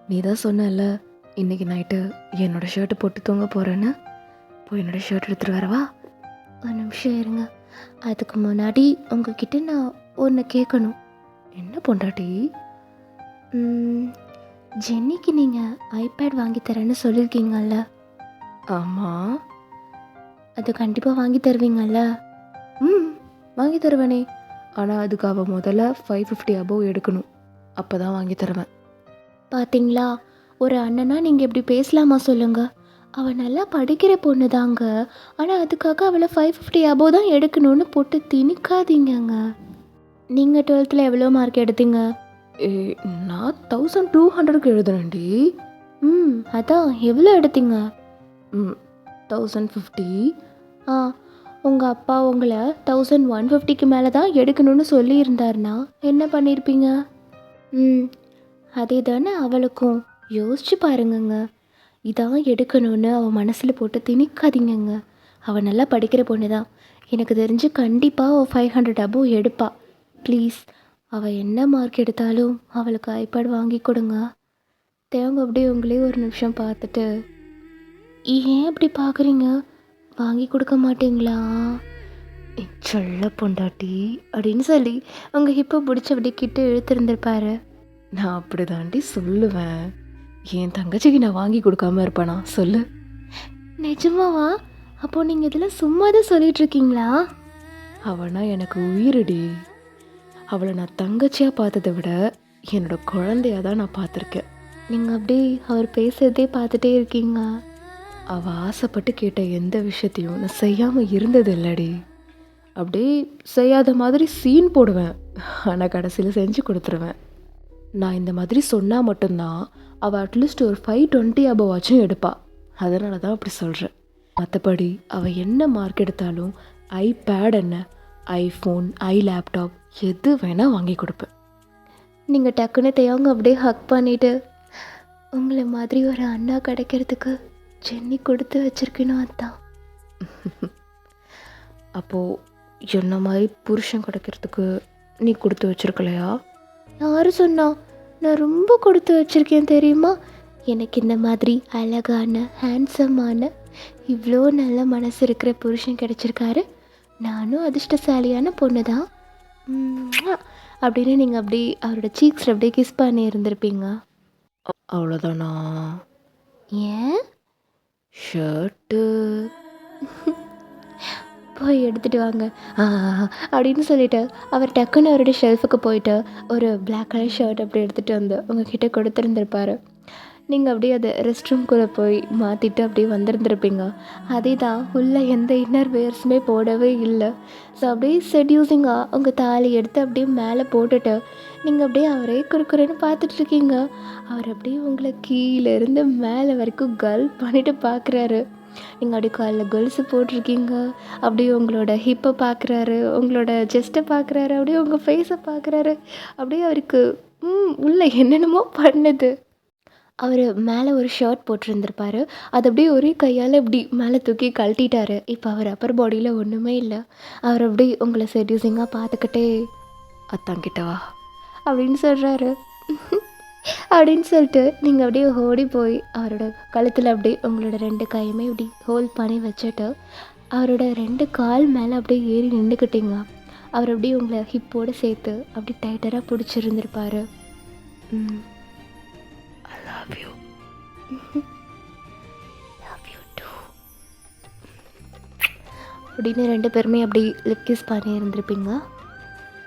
நீ தான் சொன்னல இன்னைக்கு நைட்டு என்னோடய ஷர்ட்டு போட்டு தூங்க போகிறேன்னு. போய் என்னோடய ஷர்ட் எடுத்துகிட்டு வரவா?
ஒரு நிமிஷம் இருங்க. அதுக்கு முன்னாடி உங்ககிட்ட நான் ஒன்று கேட்கணும்.
என்ன பொண்டாட்டி?
ஜென்னிக்கு நீங்கள் ஐபேட் வாங்கி தரேன்னு சொல்லியிருக்கீங்கல்ல?
ஆமாம்.
அது கண்டிப்பாக வாங்கி தருவீங்கல்ல?
வாங்கி தருவேனே. ஆனால் அதுக்கு அவள் முதல்ல 550 அபோவ் எடுக்கணும். அப்போ தான் வாங்கி தருவேன்.
பார்த்தீங்களா, ஒரு அண்ணனா நீங்கள் இப்படி பேசலாமா சொல்லுங்கள்? அவள் நல்லா படிக்கிற பொண்ணு தாங்க, ஆனால் அதுக்காக அவளை 550 அபோவ் தான் எடுக்கணும்னு போட்டு திணிக்காதீங்கங்க. நீங்கள் 12th எவ்வளோ மார்க் எடுத்தீங்க?
நான் 1200க்கு எழுதுனேன்டி.
அதான் எவ்வளோ எடுத்தீங்க?
1050.
உங்கள் அப்பா உங்களை 1150க்கு மேலே தான் எடுக்கணும்னு சொல்லியிருந்தாருன்னா என்ன பண்ணியிருப்பீங்க? அதே தானே அவளுக்கும். யோசிச்சு பாருங்கங்க. இதான் எடுக்கணும்னு அவள் மனசில் போட்டு திணிக்காதீங்கங்க. அவள் நல்லா படிக்கிற பொண்ணு தான். எனக்கு தெரிஞ்சு கண்டிப்பாக அவள் 500 அபோவ் எடுப்பா. ப்ளீஸ், அவள் என்ன மார்க் எடுத்தாலும் அவளுக்கு ஐபேட் வாங்கி கொடுங்க. தேவங்க அப்படியே உங்களே ஒரு நிமிஷம் பார்த்துட்டு, ஏன் அப்படி பார்க்குறீங்க? வாங்கி கொடுக்க மாட்டீங்களா?
சொல்ல பொண்டாட்டி
அப்படின்னு சொல்லி உங்கள் ஹிப்பை பிடிச்சி அப்படி கிட்ட இழுத்துருந்துருப்பாரு.
நான் அப்படி தாண்டி சொல்லுவேன். என் தங்கச்சிக்கு நான் வாங்கி கொடுக்காம இருப்பேனா சொல்லு?
நிஜமாவா? அப்போது நீங்கள் இதெல்லாம் சும்மா தான் சொல்லிகிட்ருக்கீங்களா?
அவனா எனக்கு உயிரடி. அவளை நான் தங்கச்சியாக பார்த்ததை விட என்னோட குழந்தையாக தான் நான் பார்த்துருக்கேன்.
நீங்கள் அப்படியே அவர் பேசுகிறதே பார்த்துட்டே இருக்கீங்க.
அவள் ஆசைப்பட்டு கேட்ட எந்த விஷயத்தையும் நான் செய்யாமல் இருந்தது இல்லடி. அப்படியே செய்யாத மாதிரி சீன் போடுவேன், ஆனால் கடைசியில் செஞ்சு கொடுத்துருவேன். நான் இந்த மாதிரி சொன்னால் மட்டும்தான் அவள் அட்லீஸ்ட் ஒரு 520 அபவாச்சும் எடுப்பாள். அதனால தான் அப்படி சொல்கிறேன். மற்றபடி அவள் என்ன மார்க் எடுத்தாலும் ஐபேட் என்ன, ஐஃபோன், லேப்டாப் எது வேணால் வாங்கி கொடுப்பேன்.
நீங்கள் டக்குன்னு தேவங்க அப்படியே ஹக் பண்ணிவிட்டு, உங்களை மாதிரி ஒரு அண்ணா கிடைக்கிறதுக்கு ஜென்னி கொடுத்து வச்சிருக்கணும். அதான்
அப்போது என்ன மாதிரி புருஷன் கிடைக்கிறதுக்கு நீ கொடுத்து வச்சிருக்கலையா?
யாரு சொன்னா? நான் ரொம்ப கொடுத்து வச்சிருக்கேன் தெரியுமா? எனக்கு இந்த மாதிரி அழகான ஹேண்ட்ஸமான இவ்வளோ நல்ல மனசு இருக்கிற புருஷன் கிடைச்சிருக்காரு. நானும் அதிர்ஷ்டசாலியான பொண்ணு தான் அப்படின்னு நீங்கள் அப்படி அவரோட சீக்ஸில் அப்படியே கிஸ் பண்ணி இருந்திருப்பீங்க.
அவ்வளோதானா?
ஏன்?
ஷர்ட்டு
போய் எடுத்துகிட்டு வாங்க அப்படின்னு சொல்லிட்டு அவர் டக்குன்னு அவருடைய ஷெல்ஃபுக்கு போயிட்டு ஒரு பிளாக் கலர் ஷர்ட் அப்படி எடுத்துகிட்டு வந்து உங்ககிட்ட கொடுத்துருந்துருப்பாரு. நீங்கள் அப்படியே அதை ரெஸ்ட் ரூம்குள்ளே போய் மாற்றிட்டு அப்படியே வந்திருந்துருப்பீங்க. அதே தான் உள்ள எந்த இன்னர் வேர்ஸுமே போடவே இல்லை. ஸோ அப்படியே செட்யூசிங்காக உங்கள் தாலி எடுத்து அப்படியே மேலே போட்டுட்டு நீங்கள் அப்படியே அவரே குறுக்குறேன்னு பார்த்துட்ருக்கீங்க. அவர் அப்படியே உங்களை கீழேருந்து மேலே வரைக்கும் கல் பண்ணிவிட்டு பார்க்குறாரு. நீங்கள் அப்படியே காலில் கொலுசு போட்டிருக்கீங்க, அப்படியே உங்களோட ஹிப்பை பார்க்குறாரு, உங்களோட செஸ்ட்டை பார்க்குறாரு, அப்படியே உங்கள் ஃபேஸை பார்க்குறாரு. அப்படியே அவருக்கு உள்ள என்னென்னமோ பண்ணுது. அவர் மேலே ஒரு ஷர்ட் போட்டிருந்துருப்பாரு, அது அப்படியே ஒரே கையால் இப்படி மேலே தூக்கி கழட்டிட்டாரு. இப்போ அவர் அப்பர் பாடியில் ஒன்றுமே இல்லை. அவர் அப்படி உங்களை செட்யூசிங்காக பார்த்துக்கிட்டே
அத்தாங்கிட்ட வா
அப்படின்னு சொல்கிறாரு. அப்படின்னு சொல்லிட்டு நீங்கள் அப்படியே ஓடி போய் அவரோட கழுத்தில் அப்படியே உங்களோட 2 கையுமே இப்படி ஹோல்ட் பண்ணி வச்சுட்டு அவரோட 2 கால் மேலே அப்படியே ஏறி நின்றுக்கிட்டீங்க. அவர் அப்படியே உங்களை ஹிப்போடு சேர்த்து அப்படி டைட்டராக பிடிச்சிருந்துருப்பாரு.
I love you.
Love you too அப்படின்னு 2 பேருமே அப்படி லிப் கிஸ் பண்ணி இருந்திருப்பீங்க.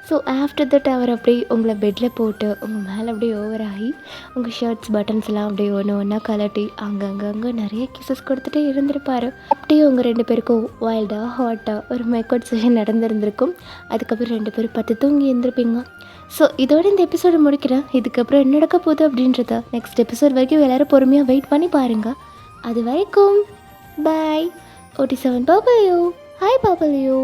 ஸோ ஆஃப்டர் தட் அவர் அப்படியே உங்களை பெட்டில் போட்டு உங்கள் மேலே அப்படியே ஓவர் ஆகி உங்கள் ஷர்ட்ஸ் பட்டன்ஸ்லாம் அப்படியே ஒன்று ஒன்றா கலட்டி அங்கங்கே நிறைய கிசஸ் கொடுத்துட்டே இருந்திருப்பார். அப்படியே உங்கள் 2 பேருக்கும் வைல்டாக ஹாட்டாக ஒரு மேக்கவுட் செஷன் நடந்திருந்திருக்கும். அதுக்கப்புறம் 2 பேரும் பத்து தூங்கி இருந்திருப்பீங்க. ஸோ இதோட இந்த எபிசோடு முடிக்கிறேன். இதுக்கப்புறம் என்ன நடக்க போகுது அப்படின்றத நெக்ஸ்ட் எபிசோட் வரைக்கும் எல்லோரும் பொறுமையாக வெயிட் பண்ணி பாருங்கள். அது வரைக்கும் பாய். OT7 பாப்பலையோ. ஹாய் பாப்பலையோ.